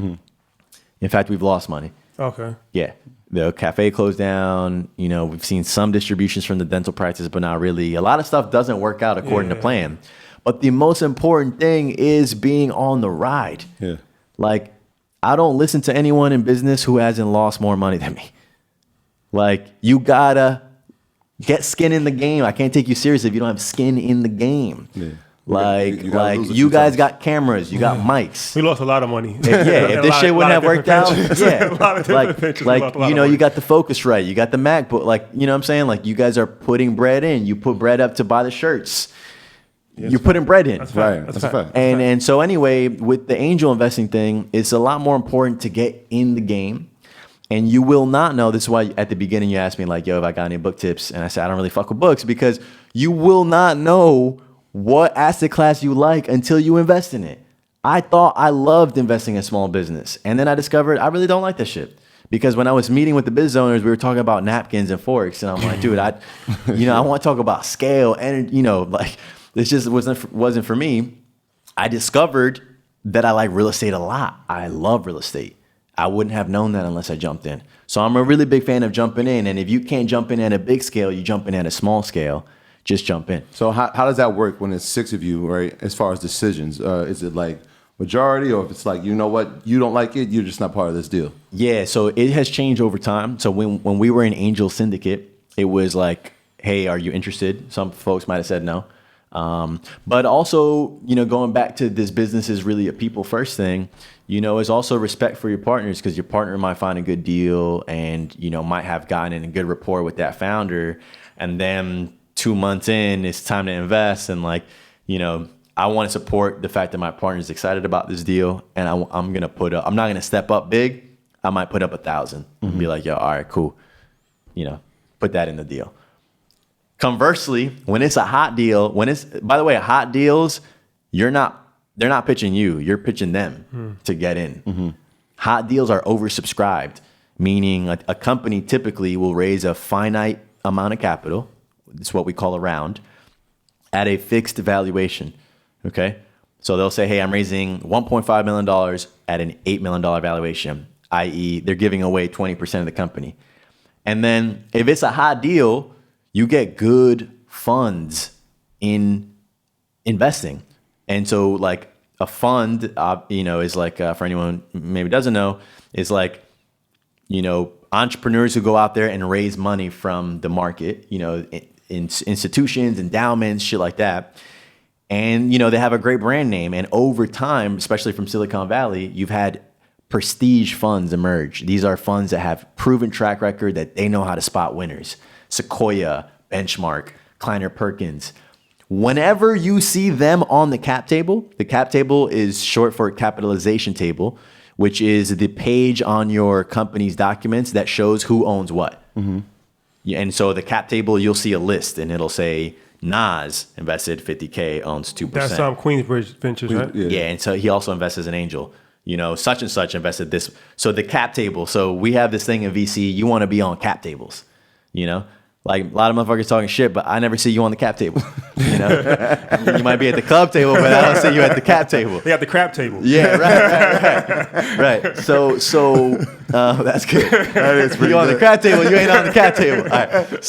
In fact, we've lost money. okay. Yeah. The cafe closed down. You know, we've seen some distributions from the dental practice, but not really. A lot of stuff doesn't work out according to plan. But the most important thing is being on the ride. Yeah. Like, I don't listen to anyone in business who hasn't lost more money than me. Like, you gotta get skin in the game. I can't take you serious if you don't have skin in the game. Yeah. Like, you guys got cameras, you got mics. We lost a lot of money. If this shit wouldn't have worked out, you know, you got the focus right, you got the MacBook, like, you know what I'm saying? Like, you guys are putting bread in, you put bread up to buy the shirts. you're putting bread in. That's Right. That's That's a fact. And so anyway, with the angel investing thing, it's a lot more important to get in the game. And you will not know. This is why at the beginning you asked me like, yo, if I got any book tips, and I said I don't really fuck with books, because you will not know what asset class you like until you invest in it. I thought I loved investing in small business, and then I discovered I really don't like this shit. Because when I was meeting with the business owners, we were talking about napkins and forks, and I'm like, dude, I want to talk about scale, and like this just wasn't for me. I discovered that I like real estate a lot. I love real estate. I wouldn't have known that unless I jumped in. So I'm a really big fan of jumping in. And if you can't jump in at a big scale, you jump in at a small scale. Just jump in. So how does that work when it's 6 of you, right? As far as decisions, is it like majority, or if it's like, you know what, you don't like it, you're just not part of this deal? Yeah, so it has changed over time. So when we were in Angel Syndicate, it was like, hey, are you interested? Some folks might have said no. But also, going back to this business is really a people first thing, is also respect for your partners, because your partner might find a good deal and, might have gotten in a good rapport with that founder. And then 2 months in, it's time to invest. And I want to support the fact that my partner is excited about this deal. And I'm going to I'm not going to step up big. I might put up 1,000 and be like, yo, all right, cool. Put that in the deal. Conversely, when it's a hot deal, by the way, hot deals, they're not pitching you, you're pitching them to get in. Mm-hmm. Hot deals are oversubscribed, meaning a company typically will raise a finite amount of capital. It's what we call a round, at a fixed valuation. Okay. So they'll say, hey, I'm raising $1.5 million at an $8 million valuation, i.e. they're giving away 20% of the company. And then if it's a hot deal, you get good funds in investing. And so like a fund, is like, for anyone who maybe doesn't know, is like, entrepreneurs who go out there and raise money from the market, in institutions, endowments, shit like that. And, they have a great brand name. And over time, especially from Silicon Valley, you've had prestige funds emerge. These are funds that have proven track record that they know how to spot winners. Sequoia, Benchmark, Kleiner Perkins. Whenever you see them on the cap table is short for capitalization table, which is the page on your company's documents that shows who owns what. Mm-hmm. And so the cap table, you'll see a list and it'll say Nas invested 50K, owns 2%. That's Queensbridge Ventures, right? Yeah, and so he also invests as an angel. Such and such invested this. So the cap table. So we have this thing in VC. You want to be on cap tables, Like a lot of motherfuckers talking shit, but I never see you on the cap table. You might be at the club table, but I don't see you at the cap table. They got the crap table. Yeah, right. So that's good. That is pretty You on the crap table, you ain't on the cap table. All right.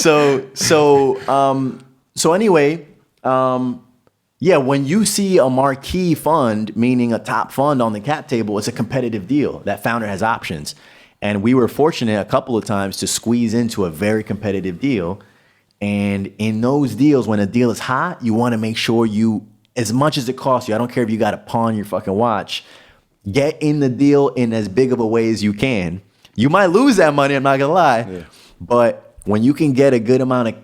So anyway, when you see a marquee fund, meaning a top fund on the cap table, it's a competitive deal. That founder has options. And we were fortunate a couple of times to squeeze into a very competitive deal. And in those deals, when a deal is hot, you want to make sure as much as it costs you, I don't care if you got to pawn your fucking watch, get in the deal in as big of a way as you can. You might lose that money, I'm not going to lie. Yeah. But when you can get a good amount of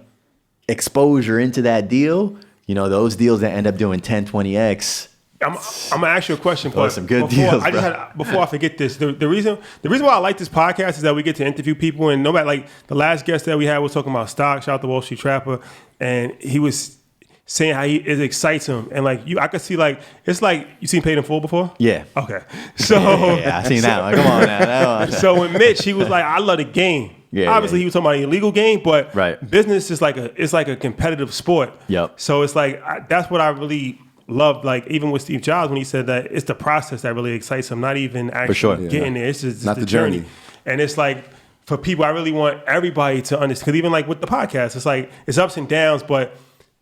exposure into that deal, those deals that end up doing 10, 20X, I'm gonna ask you a question, but some good deals, before I forget this, the reason why I like this podcast is that we get to interview people, and no matter, like the last guest that we had was talking about stocks, shout out to Wall Street Trapper, and he was saying how it excites him, and I could see it's like you seen Paid in Full before? Yeah. Okay. So yeah, I seen that one. Come on now. So when Mitch, he was like, I love the game. Yeah, obviously, he was talking about an illegal game, but business is like a competitive sport. Yep. So it's that's what I really loved, even with Steve Jobs when he said that it's the process that really excites him, not even actually getting there. It's just not the journey. And it's for people, I really want everybody to understand, because even with the podcast, it's it's ups and downs, but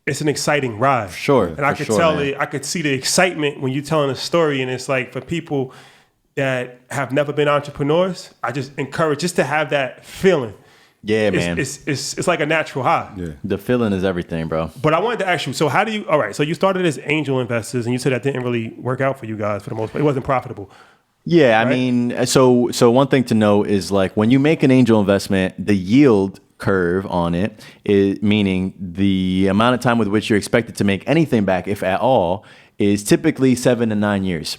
it's an exciting ride. Sure. And I could I could see the excitement when you're telling a story, and it's for people that have never been entrepreneurs, I just encourage just to have that feeling. Yeah, man. It's like a natural high. Yeah. The feeling is everything, bro. But I wanted to ask you, so how do you, all right, so you started as angel investors, and you said that didn't really work out for you guys for the most part. It wasn't profitable. Yeah, right? I mean, so one thing to know is when you make an angel investment, the yield curve on it, meaning the amount of time with which you're expected to make anything back, if at all, is typically 7 to 9 years,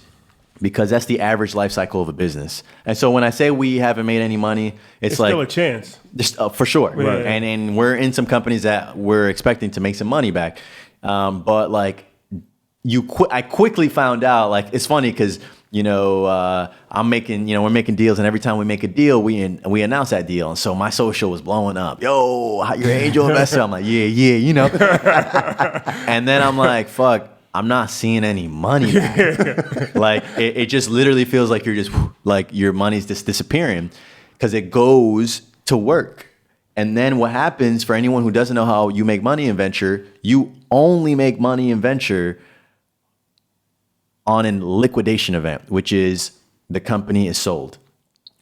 because that's the average life cycle of a business. And so when I say we haven't made any money, it's like still a chance. Just, for sure. Right. And we're in some companies that we're expecting to make some money back. But like I quickly found out, like, it's funny because, I'm making, we're making deals, and every time we make a deal, we announce that deal. And so my social was blowing up. Yo, you're an angel investor. I'm like, yeah. And then I'm like, fuck, I'm not seeing any money back. Like, it just literally feels like you're just, like, your money's just disappearing because it goes to work. And then what happens, for anyone who doesn't know how you make money in venture, you only make money in venture on a liquidation event, which is the company is sold.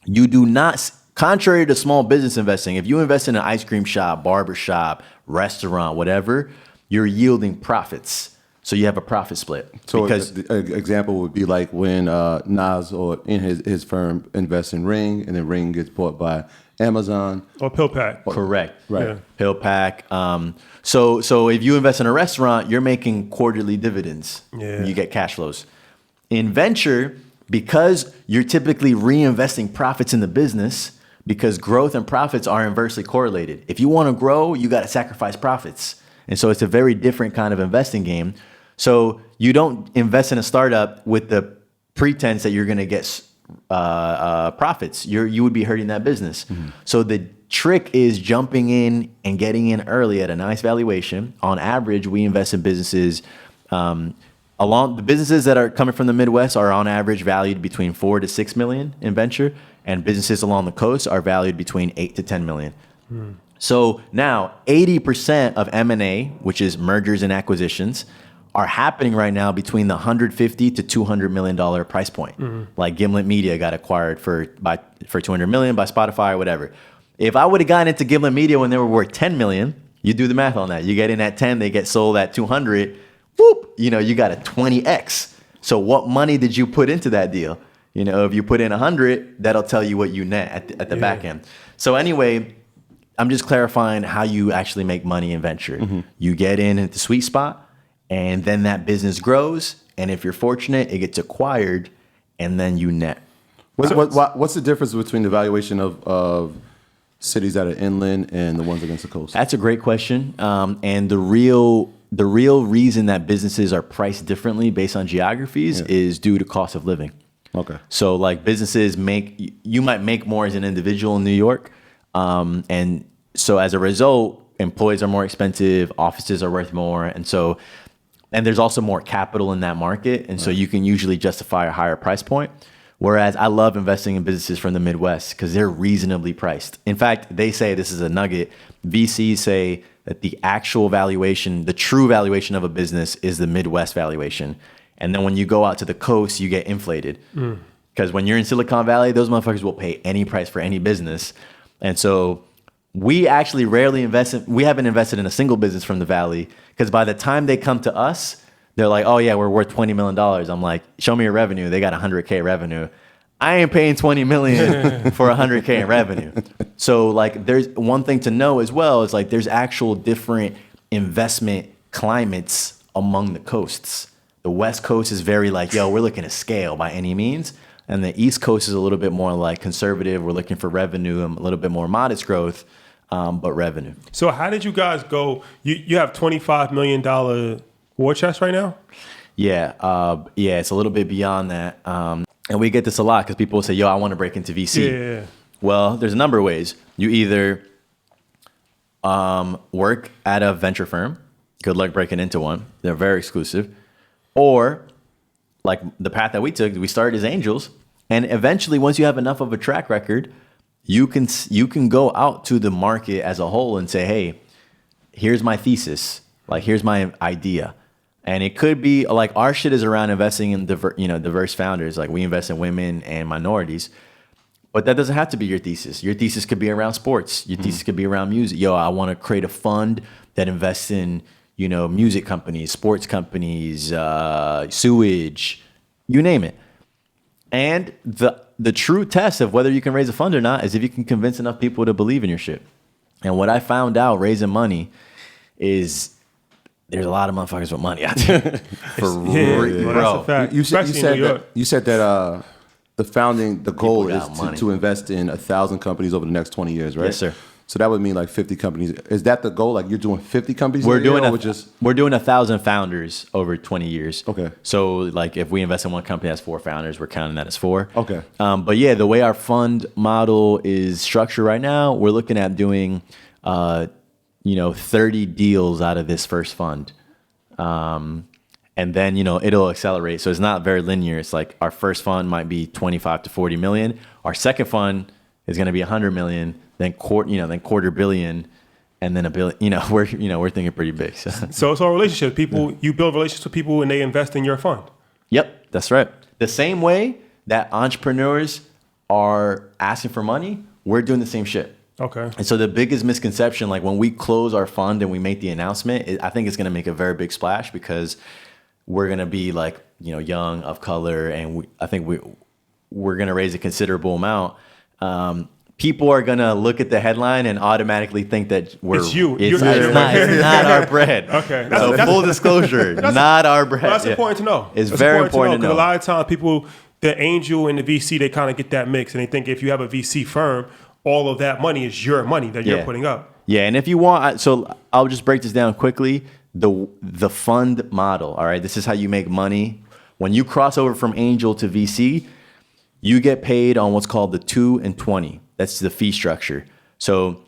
You do not, contrary to small business investing, if you invest in an ice cream shop, barber shop, restaurant, whatever, you're yielding profits. So you have a profit split. So because an example would be like when Nas or in his firm invests in Ring, and then Ring gets bought by Amazon. Or PillPack. Correct. Right. Yeah. PillPack. So if you invest in a restaurant, you're making quarterly dividends. Yeah. You get cash flows. In venture, because you're typically reinvesting profits in the business, because growth and profits are inversely correlated. If you want to grow, you got to sacrifice profits. And so it's a very different kind of investing game. So you don't invest in a startup with the pretense that you're going to get profits. You would be hurting that business. Mm-hmm. So the trick is jumping in and getting in early at a nice valuation. On average, we invest in businesses along the businesses that are coming from the Midwest are on average valued between 4 to 6 million in venture, and businesses along the coast are valued between 8 to 10 million. Mm. So now 80% of M&A, which is mergers and acquisitions, are happening right now between the $150 to $200 million price point. Mm-hmm. Like Gimlet Media got acquired for $200 million by Spotify or whatever. If I would have gotten into Gimlet Media when they were worth $10 million, you do the math on that. You get in at 10, they get sold at 200. Whoop, you got a 20x. So what money did you put into that deal? If you put in 100, that'll tell you what you net at the back end. So anyway, I'm just clarifying how you actually make money in venture. Mm-hmm. You get in at the sweet spot, and then that business grows. And if you're fortunate, it gets acquired, and then you net. What's the difference between the valuation of cities that are inland and the ones against the coast? That's a great question. And the real reason that businesses are priced differently based on geographies is due to cost of living. Okay. So like businesses you might make more as an individual in New York. And so as a result, employees are more expensive, offices are worth more. And there's also more capital in that market. And so you can usually justify a higher price point. Whereas I love investing in businesses from the Midwest because they're reasonably priced. In fact, they say, this is a nugget, VCs say that the actual valuation, the true valuation of a business is the Midwest valuation. And then when you go out to the coast, you get inflated. Because when you're in Silicon Valley, those motherfuckers will pay any price for any business. And so we actually rarely we haven't invested in a single business from the Valley because by the time they come to us, they're like, oh yeah, we're worth $20 million. I'm like, show me your revenue. They got 100K revenue. I ain't paying $20 million for 100K in revenue. So like, there's one thing to know as well is like, there's actual different investment climates among the coasts. The West Coast is very like, yo, we're looking to scale by any means. And the East Coast is a little bit more like conservative. We're looking for revenue and a little bit more modest growth, but revenue. So how did you guys go? You have $25 million war chest right now? Yeah, it's a little bit beyond that. And we get this a lot because people will say, yo, I want to break into VC. Yeah. Well, there's a number of ways. You either work at a venture firm. Good luck breaking into one. They're very exclusive. Or like the path that we took, we started as angels. And eventually, once you have enough of a track record, you can go out to the market as a whole and say, hey, here's my thesis. Like, here's my idea. And it could be like our shit is around investing in diverse founders. Like we invest in women and minorities, but that doesn't have to be your thesis. Your thesis could be around sports. Your thesis could be around music. Yo, I want to create a fund that invests in, music companies, sports companies, sewage, you name it. And the true test of whether you can raise a fund or not is if you can convince enough people to believe in your shit. And what I found out raising money is there's a lot of motherfuckers with money out there. That's a fact. You said Especially in New York. that the goal is got money. to invest in 1,000 companies over the next 20 years, right? Yes, sir. So that would mean like 50 companies. Is that the goal? Like you're doing 50 companies? We're in a year, doing or just 1,000 founders over 20 years. Okay. So like if we invest in one company that's 4 founders, we're counting that as 4. Okay. But yeah, the way our fund model is structured right now, we're looking at doing 30 deals out of this first fund. And then, it'll accelerate. So it's not very linear. It's like our first fund might be 25 to 40 million. Our second fund is going to be 100 million, then quarter billion, and then $1 billion. We're thinking pretty big. So it's all relationships. You build relationships with people and they invest in your fund. Yep, that's right. The same way that entrepreneurs are asking for money, we're doing the same shit. Okay. And so the biggest misconception, like when we close our fund and we make the announcement, I think it's going to make a very big splash because we're going to be like, young, of color, and I think we're going to raise a considerable amount. People are going to look at the headline and automatically think that It's you. It's not our bread. Okay. So full disclosure, not our bread. Well, that's important to know. It's very important to know. Because a lot of times people, the angel and the VC, they kind of get that mix, and they think if you have a VC firm, all of that money is your money that you're putting up. Yeah, and if you want, so I'll just break this down quickly. The fund model, all right? This is how you make money. When you cross over from angel to VC, you get paid on what's called the 2 and 20. That's the fee structure. So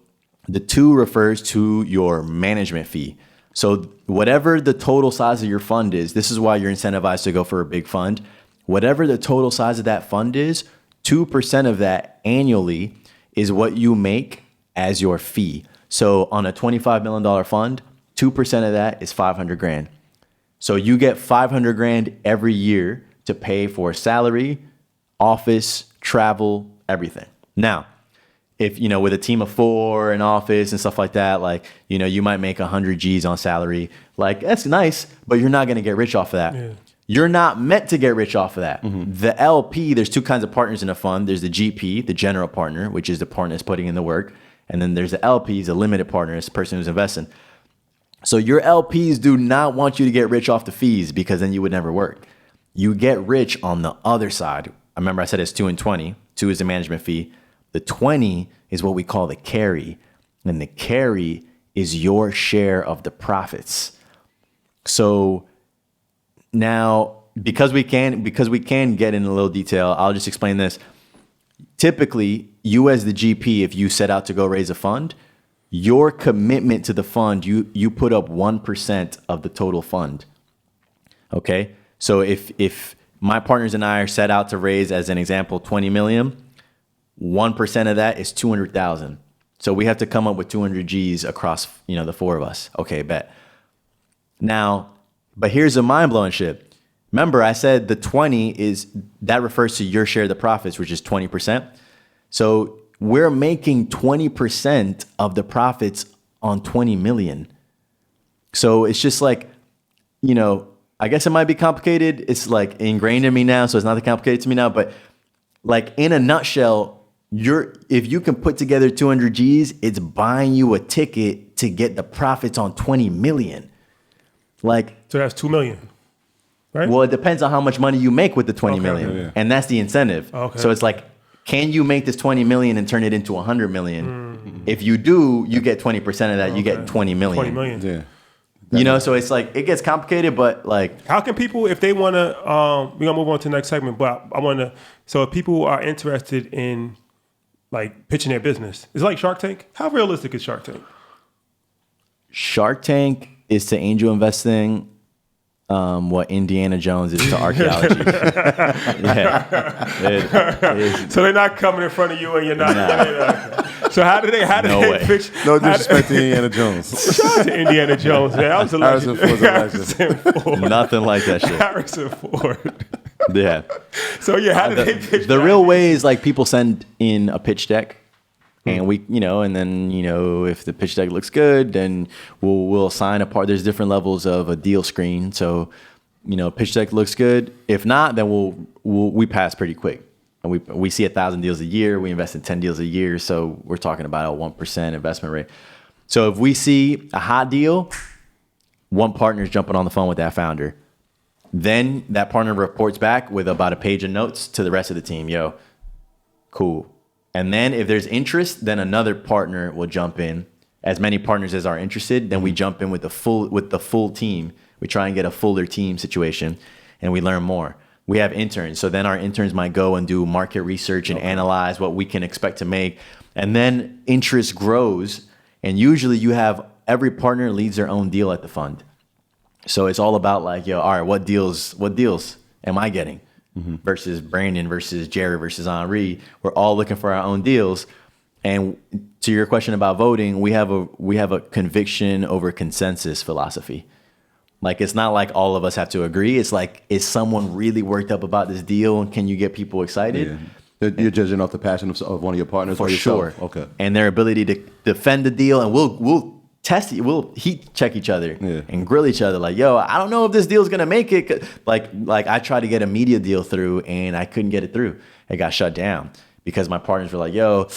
the 2 refers to your management fee. So whatever the total size of your fund is, this is why you're incentivized to go for a big fund. Whatever the total size of that fund is, 2% of that annually is what you make as your fee. So on a $25 million fund, 2% of that is $500,000. So you get $500,000 every year to pay for salary, office, travel, everything. Now, if, with a team of 4 in office and stuff like that, like, you might make 100 G's on salary. Like, that's nice, but you're not going to get rich off of that. Yeah. You're not meant to get rich off of that. Mm-hmm. The LP, there's 2 kinds of partners in a fund. There's the GP, the general partner, which is the partner that's putting in the work. And then there's the LPs, the limited partner, it's the person who's investing. So your LPs do not want you to get rich off the fees because then you would never work. You get rich on the other side. I remember I said it's 2 and 20. 2 is the management fee. The 20 is what we call the carry. And the carry is your share of the profits. So now, because we can get in a little detail, I'll just explain this. Typically, you as the GP, if you set out to go raise a fund, your commitment to the fund, you put up 1% of the total fund. Okay? So if my partners and I are set out to raise, as an example, 20 million, 1% of that is 200,000. So we have to come up with 200 G's across, the 4 of us. Okay, bet. Now, but here's the mind-blowing shit. Remember, I said the 20 that refers to your share of the profits, which is 20%. So we're making 20% of the profits on 20 million. So it's just like, I guess it might be complicated. It's like ingrained in me now, so it's not that complicated to me now. But like in a nutshell, if you can put together 200 G's, it's buying you a ticket to get the profits on 20 million. So that's 2 million, right? Well, it depends on how much money you make with the 20 million. Yeah. And that's the incentive. Okay. So it's like, can you make this 20 million and turn it into 100 million? Mm-hmm. If you do, you get 20% of that. You get 20 million. 20 million. Yeah. So it's like, it gets complicated, but like. How can people, if they want to, we're going to move on to the next segment, but I want to, so if people are interested in like pitching their business, it's like Shark Tank. How realistic is Shark Tank? Shark Tank is to angel investing what Indiana Jones is to archaeology. So they're not coming in front of you and you're not. So how do they pitch? No disrespect to Indiana Jones. Shout out to Indiana Jones, man. I was a legend. Harrison Ford. Nothing like that shit. Harrison Ford. Yeah. So how do they pitch? The real way is like people send in a pitch deck. And we, and then, if the pitch deck looks good, then we'll assign a part. There's different levels of a deal screen. So, pitch deck looks good. If not, then we pass pretty quick. and we see 1,000 deals a year. We invest in 10 deals a year. So we're talking about a 1% investment rate. So if we see a hot deal, one partner is jumping on the phone with that founder. Then that partner reports back with about a page of notes to the rest of the team. Yo, cool. And then if there's interest, then another partner will jump in. As many partners as are interested, then we jump in with the full team. We try and get a fuller team situation, and we learn more. We have interns. So then our interns might go and do market research and analyze what we can expect to make. And then interest grows. And usually you have every partner leads their own deal at the fund. So it's all about like, yo, all right, what deals am I getting? Versus Brandon versus Jerry versus Henri. We're all looking for our own deals. And to your question about voting, we have a conviction over consensus philosophy. Like, it's not like all of us have to agree. It's like, is someone really worked up about this deal, and can you get people excited? Yeah. You're judging off the passion of one of your partners or yourself? Sure. Okay. And their ability to defend the deal, and we'll test it. We'll heat check each other and grill each other. Like, yo, I don't know if this deal's gonna make it. Like I tried to get a media deal through, and I couldn't get it through. It got shut down because my partners were like, yo,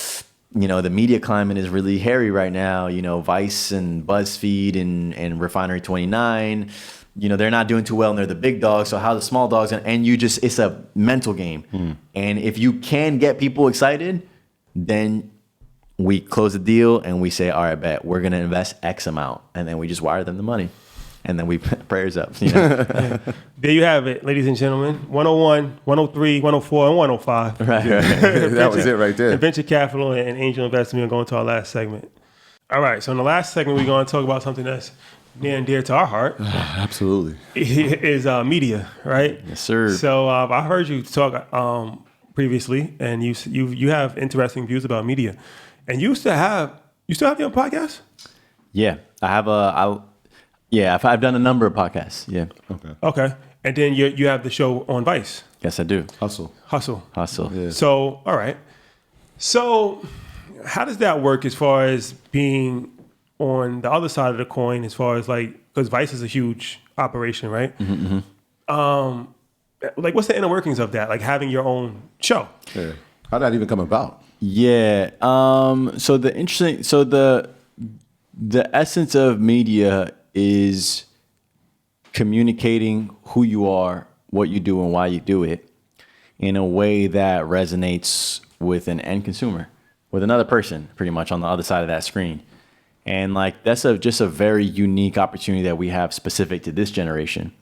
the media climate is really hairy right now. Vice and BuzzFeed and Refinery 29, they're not doing too well, and they're the big dogs. So how the small dogs, and it's a mental game. And if you can get people excited, then we close the deal and we say, all right, bet we're going to invest X amount. And then we just wire them the money. And then we prayers up. There you have it, ladies and gentlemen. 101, 103, 104, and 105. Right. That was it right there. Venture capital and angel investment. We're going to our last segment. All right. So in the last segment, we're going to talk about something that's near and dear to our heart. Absolutely. Is media, right? Yes, sir. So I heard you talk previously, and you have interesting views about media. And you still have your own podcast? Yeah. I've done a number of podcasts. Yeah. Okay. And then you have the show on Vice. Yes, I do. Hustle. Yeah. So, all right. So how does that work as far as being on the other side of the coin, as far as because Vice is a huge operation, right? What's the inner workings of that? Like having your own show. Yeah. How did that even come about? Yeah. So the essence of media is communicating who you are, what you do, and why you do it in a way that resonates with an end consumer, with another person, pretty much on the other side of that screen. And that's just a very unique opportunity that we have specific to this generation.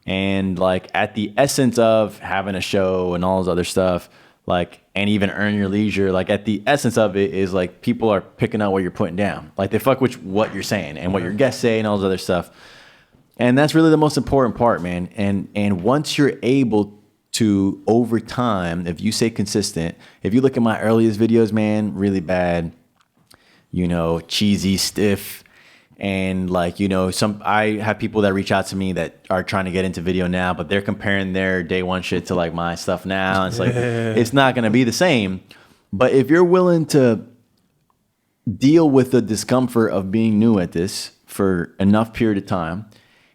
And at the essence of having a show and all this other stuff, and even Earn Your Leisure, at the essence of it is people are picking out what you're putting down. They fuck with what you're saying and what your guests say and all this other stuff. And that's really the most important part, man. And once you're able to, over time, if you stay consistent, if you look at my earliest videos, man, really bad, cheesy, stiff. And I have people that reach out to me that are trying to get into video now, but they're comparing their day one shit to my stuff now. It's it's not going to be the same. But if you're willing to deal with the discomfort of being new at this for enough period of time,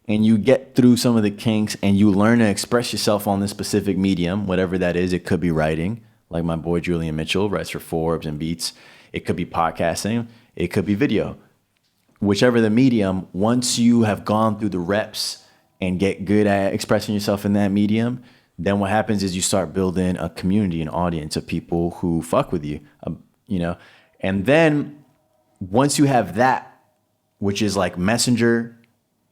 and you get through some of the kinks and you learn to express yourself on this specific medium, whatever that is, it could be writing, like my boy Julian Mitchell writes for Forbes and Beats. It could be podcasting. It could be video. Whichever the medium, once you have gone through the reps and get good at expressing yourself in that medium, then what happens is you start building a community, an audience of people who fuck with you, And then once you have that, which is messenger,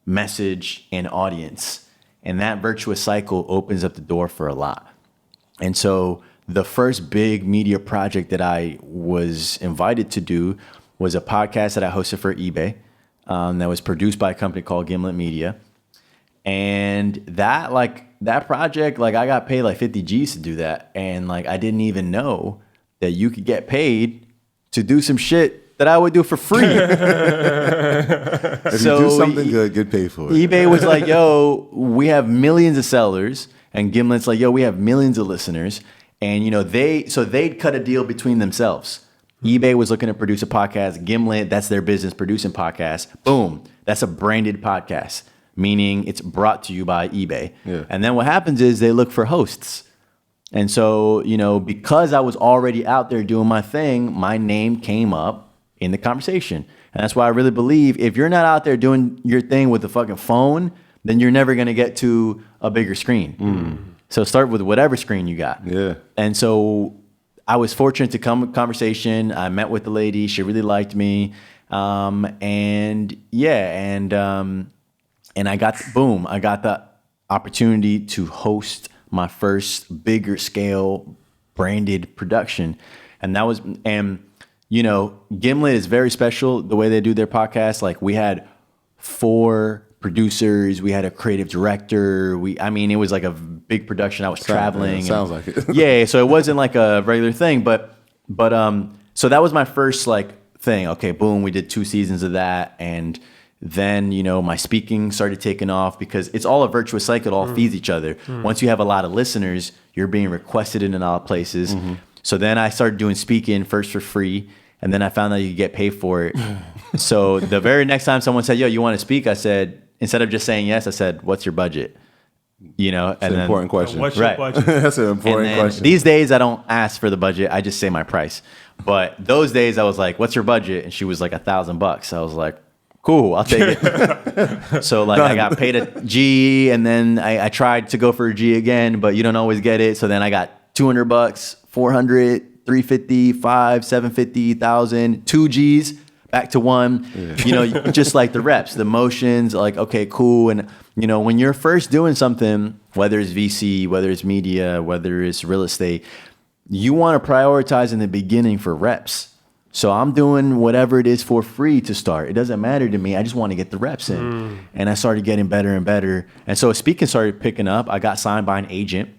message, and audience, and that virtuous cycle opens up the door for a lot. And so the first big media project that I was invited to do was a podcast that I hosted for eBay that was produced by a company called Gimlet Media. And that project, I got paid 50 G's to do that. And I didn't even know that you could get paid to do some shit that I would do for free. If you do something good, get paid for it. eBay was like, yo, we have millions of sellers. And Gimlet's like, yo, we have millions of listeners. And, they'd cut a deal between themselves. eBay was looking to produce a podcast. Gimlet, that's their business, producing podcasts. Boom. That's a branded podcast, meaning it's brought to you by eBay. Yeah. And then what happens is they look for hosts. And so, you know, because I was already out there doing my thing, my name came up in the conversation. And that's why I really believe if you're not out there doing your thing with the fucking phone, then you're never going to get to a bigger screen. So start with whatever screen you got. Yeah. And so I was fortunate to come with conversation. I met with the lady. She really liked me. And I got the opportunity to host my first bigger scale branded production. And you know, Gimlet is very special the way they do their podcast. Like we had 4 producers, we had a creative director. It was like a big production. I was traveling. Sounds like it. Yeah, so it wasn't like a regular thing, but so that was my first like thing. Okay, boom, we did 2 seasons of that, and then, you know, my speaking started taking off because it's all a virtuous cycle. It all feeds each other. Once you have a lot of listeners, you're being requested in a lot of places. So then I started doing speaking first for free, and then I found out you could get paid for it. So the very next time someone said, yo, you want to speak? I said, instead of just saying yes, I said, what's your budget? You know, That's an important question. What's your Right. budget? That's an important question. These days I don't ask for the budget. I just say my price. But those days I was like, what's your budget? And she was like $1,000. I was like, cool, I'll take it. So like I got paid a G, and then I tried to go for a G again, but you don't always get it. So then I got $200, 400, 350, 5, 750, 1,000, 2 Gs, back to 1. Yeah. You know, just like the reps, the motions, like, okay, cool. And you know, when you're first doing something, whether it's VC, whether it's media, whether it's real estate, you want to prioritize in the beginning for reps. So I'm doing whatever it is for free to start. It doesn't matter to me. I just want to get the reps in. And I started getting better and better. And so speaking started picking up. I got signed by an agent.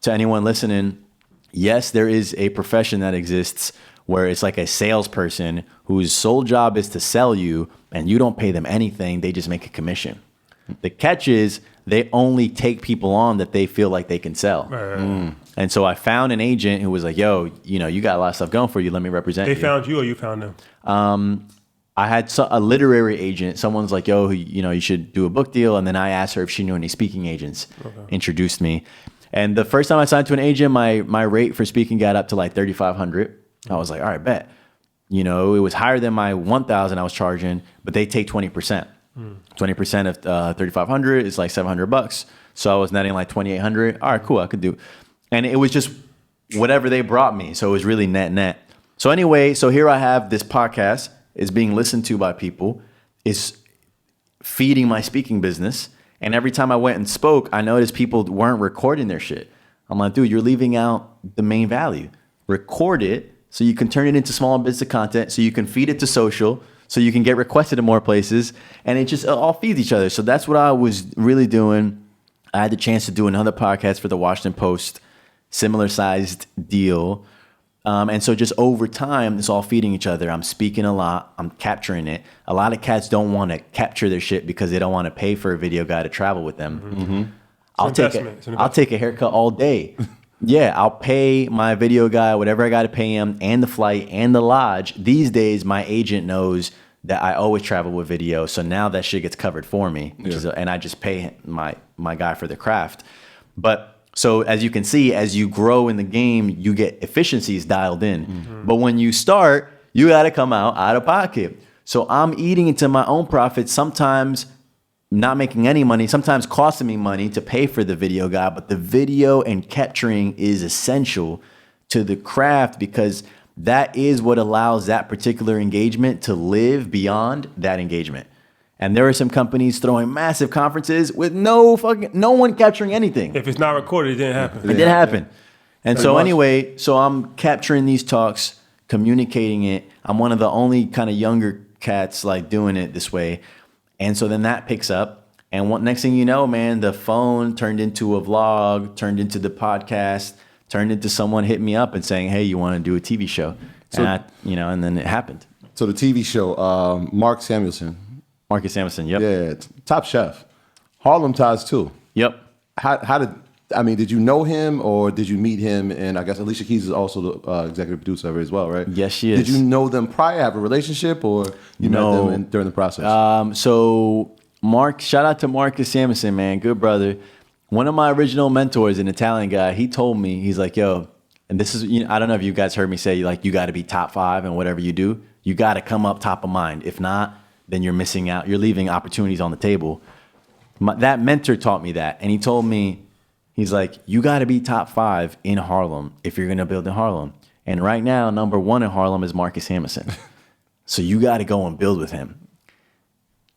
To anyone listening, yes, there is a profession that exists where it's like a salesperson whose sole job is to sell you, and you don't pay them anything. They just make a commission. The catch is they only take people on that they feel like they can sell. And so I found an agent who was like, yo, you know, you got a lot of stuff going for you. Let me represent you. They found you or you found them? I had a literary agent. Someone's like, yo, you know, you should do a book deal. And then I asked her if she knew any speaking agents, introduced me. And the first time I signed to an agent, my rate for speaking got up to like $3,500. I was like, all right, bet. You know, it was higher than my $1,000 I was charging, but they take 20%. 20% of $3,500 is like $700. So I was netting like $2,800. All right, cool, I could do. And it was just whatever they brought me. So it was really net. So anyway, so here I have this podcast is being listened to by people, is feeding my speaking business. And every time I went and spoke, I noticed people weren't recording their shit. I'm like, dude, you're leaving out the main value. Record it so you can turn it into small bits of content, so you can feed it to social, so you can get requested in more places, and it just all feeds each other. So that's what I was really doing. I had the chance to do another podcast for the Washington Post, similar sized deal. And so just over time, it's all feeding each other. I'm speaking a lot. I'm capturing it. A lot of cats don't want to capture their shit because they don't want to pay for a video guy to travel with them. I'll take a haircut all day. Yeah, I'll pay my video guy whatever I got to pay him, and the flight and the lodge. These days, my agent knows that I always travel with video, so now that shit gets covered for me, and I just pay my guy for the craft. But so as you can see, as you grow in the game, you get efficiencies dialed in. But when you start, you got to come out of pocket. So I'm eating into my own profits, sometimes not making any money, sometimes costing me money to pay for the video guy. But the video and capturing is essential to the craft because that is what allows that particular engagement to live beyond that engagement. And there are some companies throwing massive conferences with no one capturing anything. If it's not recorded, it didn't happen. It didn't happen. And so anyway, so I'm capturing these talks, communicating it. I'm one of the only kind of younger cats like doing it this way. And so then that picks up. And next thing you know, man, the phone turned into a vlog, turned into the podcast, turned into someone hitting me up and saying, hey, you want to do a TV show? And then it happened. So the TV show, Marcus Samuelsson, yep. Yeah, top chef. Harlem ties too. Yep. Did you know him or did you meet him? And I guess Alicia Keys is also the executive producer of it as well, right? Yes, she is. Did you know them prior, have a relationship, or you met them during the process? So shout out to Marcus Samuelsson, man, good brother. one of my original mentors, an Italian guy, he told me, he's like, yo, and this is, I don't know if you guys heard me say, like, you got to be top 5 and whatever you do, you got to come up top of mind. If not, then you're missing out. You're leaving opportunities on the table. That mentor taught me that. And he told me, he's like, you got to be top 5 in Harlem if you're going to build in Harlem. And right now, number 1 in Harlem is Marcus Hamilton. So you got to go and build with him.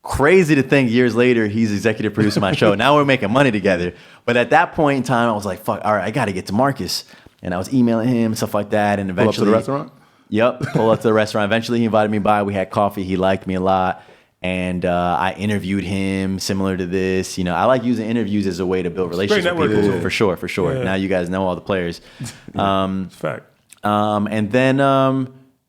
Crazy to think years later, he's executive producer of my show. Now we're making money together. But at that point in time, I was like, fuck, all right, I got to get to Marcus. And I was emailing him and stuff like that. And eventually. Pull up to the restaurant? Yep, pull up to the restaurant. Eventually, he invited me by. We had coffee. He liked me a lot. And I interviewed him similar to this. I like using interviews as a way to build relationships with people. Yeah. For sure. Yeah. Now you guys know all the players. Fact. And then,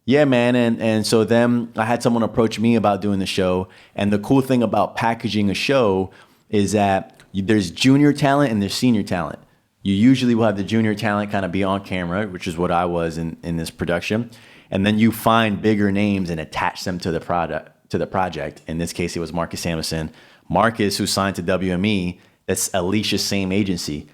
yeah, man. And so then I had someone approach me about doing the show. And the cool thing about packaging a show is that there's junior talent and there's senior talent. You usually will have the junior talent kind of be on camera, which is what I was in this production. And then you find bigger names and attach them to the project. In this case, it was Marcus Hamilton. Marcus, who signed to WME, that's Alicia's same agency.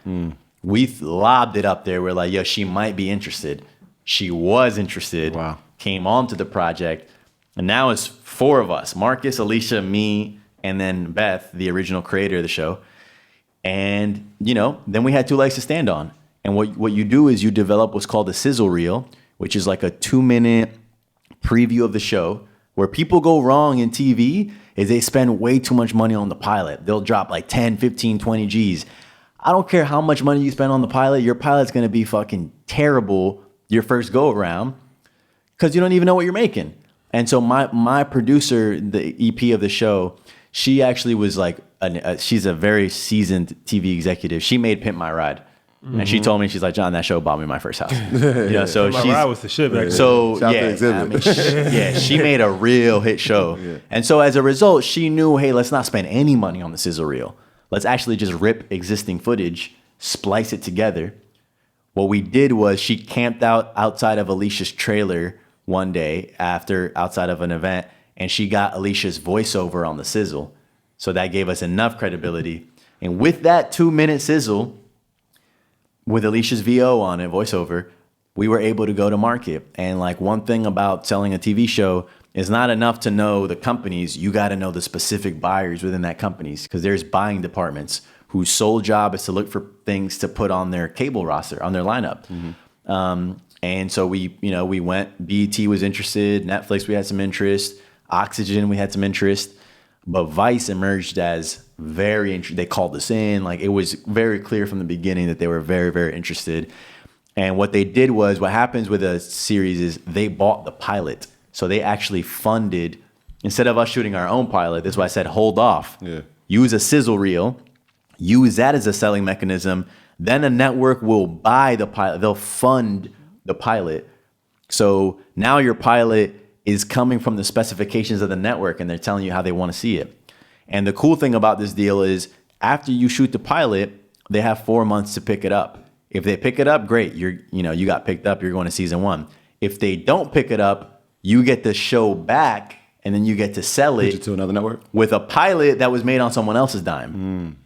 We lobbed it up there. We're like, yo, she might be interested. She was interested. Wow. Came on to the project. And now it's 4 of us. Marcus, Alicia, me, and then Beth, the original creator of the show. And, then we had 2 legs to stand on. And what you do is you develop what's called a sizzle reel, which is like a 2-minute preview of the show. Where people go wrong in TV is they spend way too much money on the pilot. They'll drop like 10, 15, 20 G's. I don't care how much money you spend on the pilot. Your pilot's going to be fucking terrible your first go around because you don't even know what you're making. And so my producer, the EP of the show, she actually was like, she's a very seasoned TV executive. She made Pimp My Ride. Mm-hmm. And she told me, she's like, John, that show bought me my first house. So my ride was the shit back then. So she made a real hit show. Yeah. And so as a result, she knew, hey, let's not spend any money on the sizzle reel. Let's actually just rip existing footage, splice it together. What we did was she camped outside of Alicia's trailer one day outside of an event, and she got Alicia's voiceover on the sizzle. So that gave us enough credibility. And with that 2-minute sizzle, with Alicia's VO on it, voiceover, we were able to go to market. And like one thing about selling a TV show is not enough to know the companies. You got to know the specific buyers within that companies because there's buying departments whose sole job is to look for things to put on their cable roster, on their lineup. Mm-hmm. And so we went. BET was interested. Netflix, we had some interest. Oxygen, we had some interest. But Vice emerged as very interested. They called us in. Like it was very clear from the beginning that they were very, very interested. And what they did was, what happens with a series is they bought the pilot. So they actually funded, instead of us shooting our own pilot, that's why I said hold off. Yeah. Use a sizzle reel. Use that as a selling mechanism. Then a network will buy the pilot. They'll fund the pilot. So now your pilot is coming from the specifications of the network and they're telling you how they want to see it. And the cool thing about this deal is after you shoot the pilot, they have 4 months to pick it up. If they pick it up, great. You got picked up, you're going to season 1. If they don't pick it up, you get the show back and then you get to sell it to another network with a pilot that was made on someone else's dime.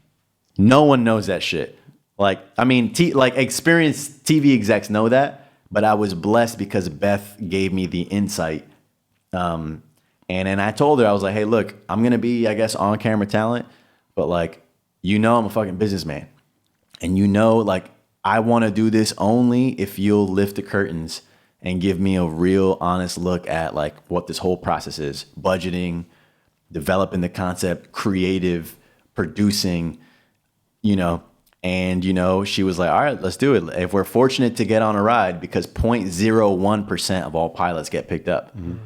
No one knows that shit. Like, I mean, experienced TV execs know that, but I was blessed because Beth gave me the insight. And then I told her, I was like, hey, look, I'm going to be, I guess, on camera talent, but like, I'm a fucking businessman. And like, I want to do this only if you'll lift the curtains and give me a real honest look at like what this whole process is. Budgeting, developing the concept, creative, producing, and she was like, all right, let's do it. If we're fortunate to get on a ride, because 0.01% of all pilots get picked up. Mm-hmm.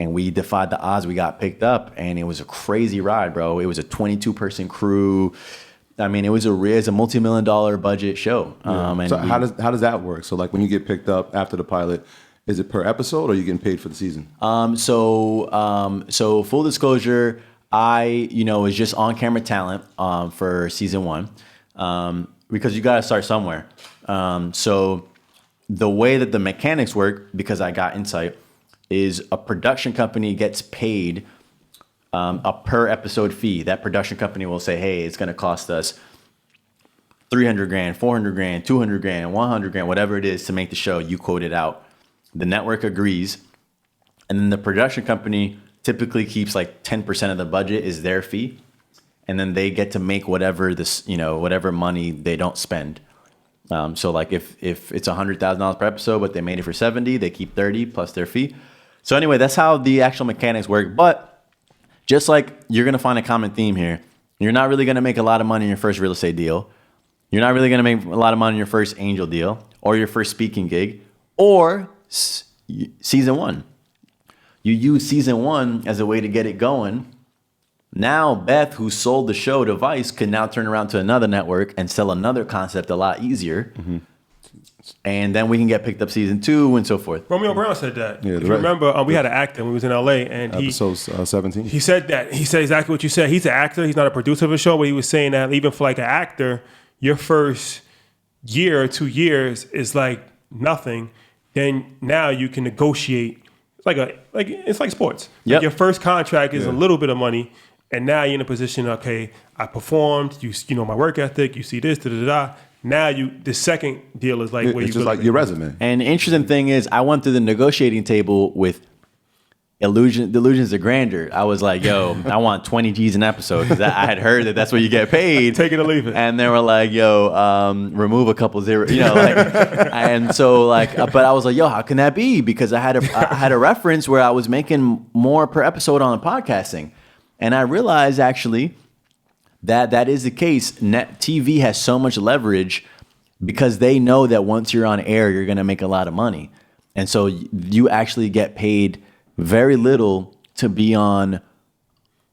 And we defied the odds. We got picked up, and it was a crazy ride, bro. It was a 22-person crew. I mean, it's a multi-million-dollar budget show. So how does that work? So like when you get picked up after the pilot, is it per episode or are you getting paid for the season? So full disclosure, I was just on camera talent for season 1 because you got to start somewhere. So the way that the mechanics work, because I got insight, is a production company gets paid a per episode fee. That production company will say, hey, it's going to cost us 300 grand, 400 grand, 200 grand, 100 grand, whatever it is to make the show, you quote it out. The network agrees. And then the production company typically keeps like 10% of the budget is their fee. And then they get to make whatever whatever money they don't spend. So like if it's $100,000 per episode, but they made it for 70, they keep 30 plus their fee. So anyway, that's how the actual mechanics work. But just like you're going to find a common theme here, you're not really going to make a lot of money in your first real estate deal. You're not really going to make a lot of money in your first angel deal or your first speaking gig or season one. You use season one as a way to get it going. Now, Beth, who sold the show to Vice, can now turn around to another network and sell another concept a lot easier. Mm-hmm. And then we can get picked up season 2 and so forth. Romeo Brown said that. Yeah, if you remember, we had an actor when we was in LA, and episode 17. He said that. He said exactly what you said. He's an actor. He's not a producer of a show, but he was saying that even for like an actor, your first year or 2 years is like nothing. Then now you can negotiate. It's like sports. Yep. Like your first contract is a little bit of money. And now you're in a position, okay, I performed, you know my work ethic, you see this, da-da-da. Now the second deal is like where it's just like your resume. And the interesting thing is I went through the negotiating table with Delusions of Grandeur. I was like, yo, I want 20 G's an episode because I had heard that that's what you get paid. Take it or leave it. And they were like, yo, remove a couple zeros, and so but I was like, yo, how can that be? Because I had a reference where I was making more per episode on podcasting. And I realized actually that is the case. Net TV has so much leverage because they know that once you're on air, you're going to make a lot of money. And so you actually get paid very little to be on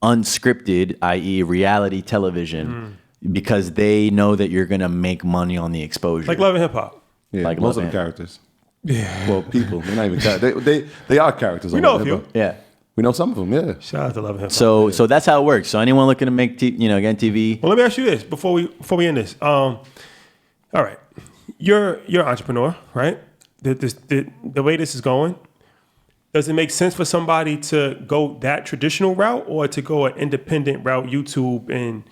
unscripted, i.e. reality television, because they know that you're going to make money on the exposure. Like Love and Hip Hop. Yeah, like most of the characters. Yeah. Well, people. They're not even characters. They are characters. We know a few. Yeah. We know some of them, yeah. Shout out to Love and Hip Hop. So that's how it works. So anyone looking to make, again, TV. Well, let me ask you this before we end this. All right, you're an entrepreneur, right? The way this is going, does it make sense for somebody to go that traditional route or to go an independent route, YouTube, and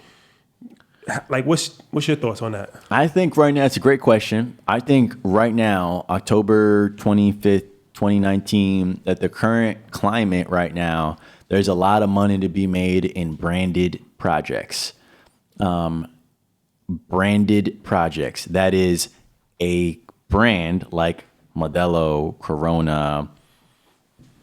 like what's your thoughts on that? I think right now it's a great question. I think right now, October 25th. 2019, that the current climate right now, there's a lot of money to be made in branded projects. Branded projects. That is a brand like Modelo, Corona,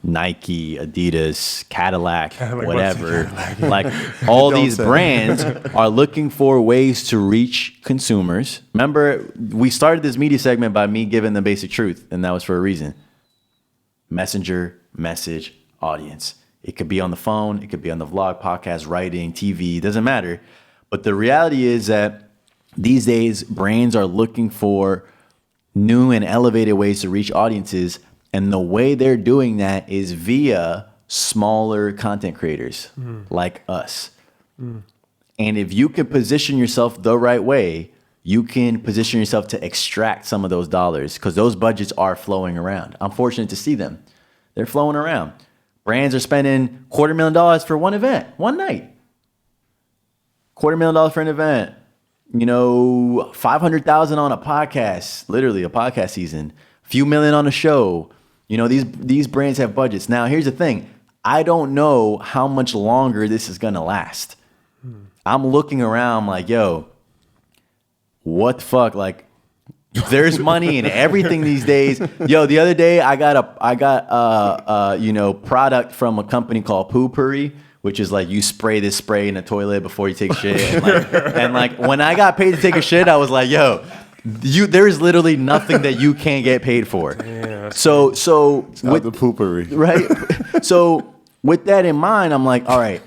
Nike, Adidas, Cadillac, whatever. Like all these brands are looking for ways to reach consumers. Remember, we started this media segment by me giving the basic truth, and that was for a reason. Messenger, message, audience. It could be on the phone, it could be on the vlog, podcast, writing, TV, doesn't matter. But the reality is that these days, brands are looking for new and elevated ways to reach audiences. And the way they're doing that is via smaller content creators like us. And if you can position yourself the right way, you can position yourself to extract some of those dollars because those budgets are flowing around. I'm fortunate to see them. They're flowing around. Brands are spending $250,000 for one event, one night. $250,000 for an event. $500,000 on a podcast, literally a podcast season. A few million on a show. These brands have budgets. Now, here's the thing. I don't know how much longer this is going to last. I'm looking around like, yo, what the fuck? Like, there's money in everything these days. Yo, the other day I got product from a company called Poo-Pourri, which is like you spray this spray in the toilet before you take shit. And like when I got paid to take a shit, I was like, yo, there is literally nothing that you can't get paid for. Yeah, so with the Poo-Pourri, right? So with that in mind, I'm like, all right.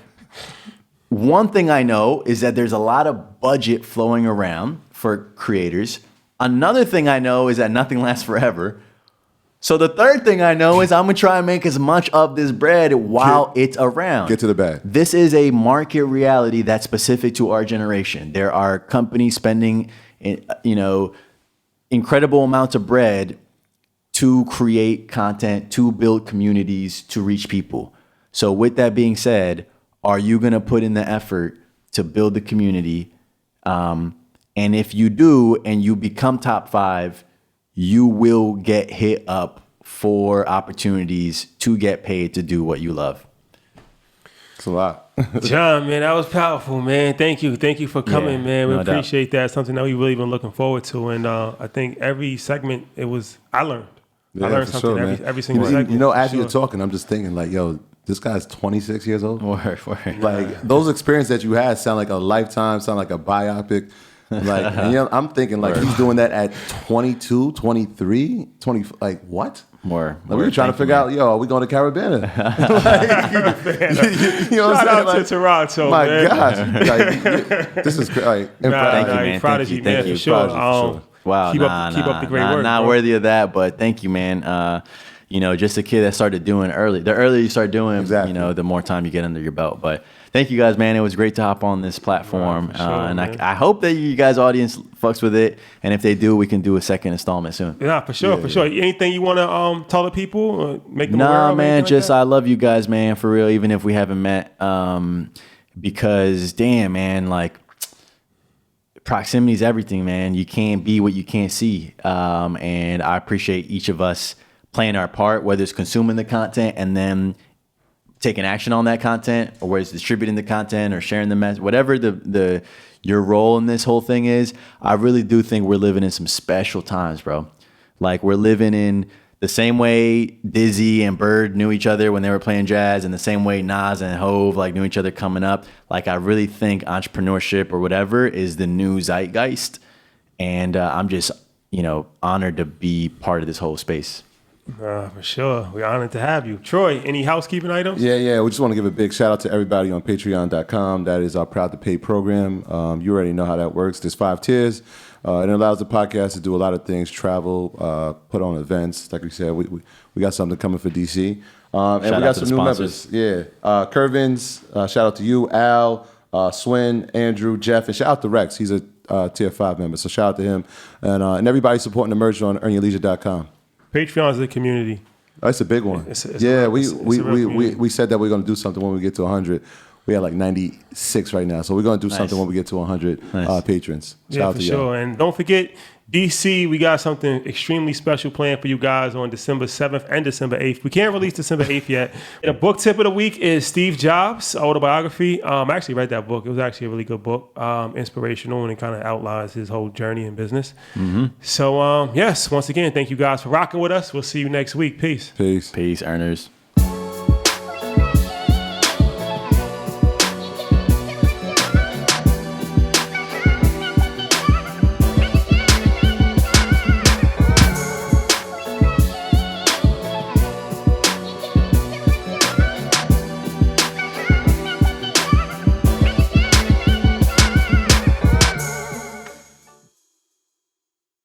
One thing I know is that there's a lot of budget flowing around for creators. Another thing I know is that nothing lasts forever. So the third thing I know is I'm going to try and make as much of this bread while it's around. Get to the bag. This is a market reality that's specific to our generation. There are companies spending, incredible amounts of bread to create content, to build communities, to reach people. So with that being said, are you going to put in the effort to build the community And if you do and you become top 5, you will get hit up for opportunities to get paid to do what you love. It's a lot. John, man, that was powerful, man. Thank you for coming, Yeah, man. We no doubt. appreciate that. Something that we really been looking forward to, and I think every segment I learned. I learned for something man. every single segment. You know, as for you're sure. talking, I'm just thinking like, yo, this guy's 26 years old. Word. Like those experiences that you had sound like a lifetime, sound like a biopic. Like, and, you know, I'm thinking like he's doing that at 22, 23, 20. Like what? More. Like, we were trying to figure out, yo, are we going to Caribbean? Like, you know what Shout I'm out saying? to Toronto, My man. gosh, like, this is like, Thank you, man. Prodigy, Thank man, you. for sure. Prodigy, for sure. Wow, keep up the great work. Not bro. worthy of that, but thank you, man. You know, just a kid that started doing early. The earlier you start doing, Exactly. you know, the more time you get under your belt. But thank you guys, man. It was great to hop on this platform. for sure, And man. I hope that you guys' audience fucks with it. And if they do, we can do a second installment soon. Yeah, for sure, for sure. Anything you want to tell the people, or make them aware Nah, of? man, anything just like I love you guys, man, for real, even if we haven't met. Because damn, man, like proximity is everything, man. You can't be what you can't see. And I appreciate each of us playing our part, whether it's consuming the content and then taking action on that content, or whether it's distributing the content or sharing the message, whatever your role in this whole thing is. I really do think we're living in some special times, bro. Like we're living in the same way Dizzy and Bird knew each other when they were playing jazz, and the same way Nas and Hove like knew each other coming up. Like I really think entrepreneurship or whatever is the new zeitgeist, and I'm just honored to be part of this whole space. For sure. We're honored to have you. Troy, any housekeeping items? Yeah. We just want to give a big shout out to everybody on patreon.com. That is our Proud to Pay program. You already know how that works. There's 5 tiers. It allows the podcast to do a lot of things, travel, put on events. Like we said, we got something coming for DC. And Shout we out got to some the new sponsors. members. Yeah. Curvins, shout out to you, Al, Swin, Andrew, Jeff, and shout out to Rex. He's a tier 5 member. So shout out to him. And everybody supporting the merch on earnyourleisure.com. Patreon is a community. That's a big one. It's a Yeah, real community. we said that we're going to do something when we get to 100. We have like 96 right now. So we're going to do something when we get to 100 patrons. Shout out for to sure. y'all. And don't forget, DC, we got something extremely special planned for you guys on December 7th and December 8th. We can't release December 8th yet. The book tip of the week is Steve Jobs' autobiography. I actually read that book. It was actually a really good book, inspirational, and it kind of outlines his whole journey in business. So, yes, once again, thank you guys for rocking with us. We'll see you next week. Peace. Peace. Peace, earners.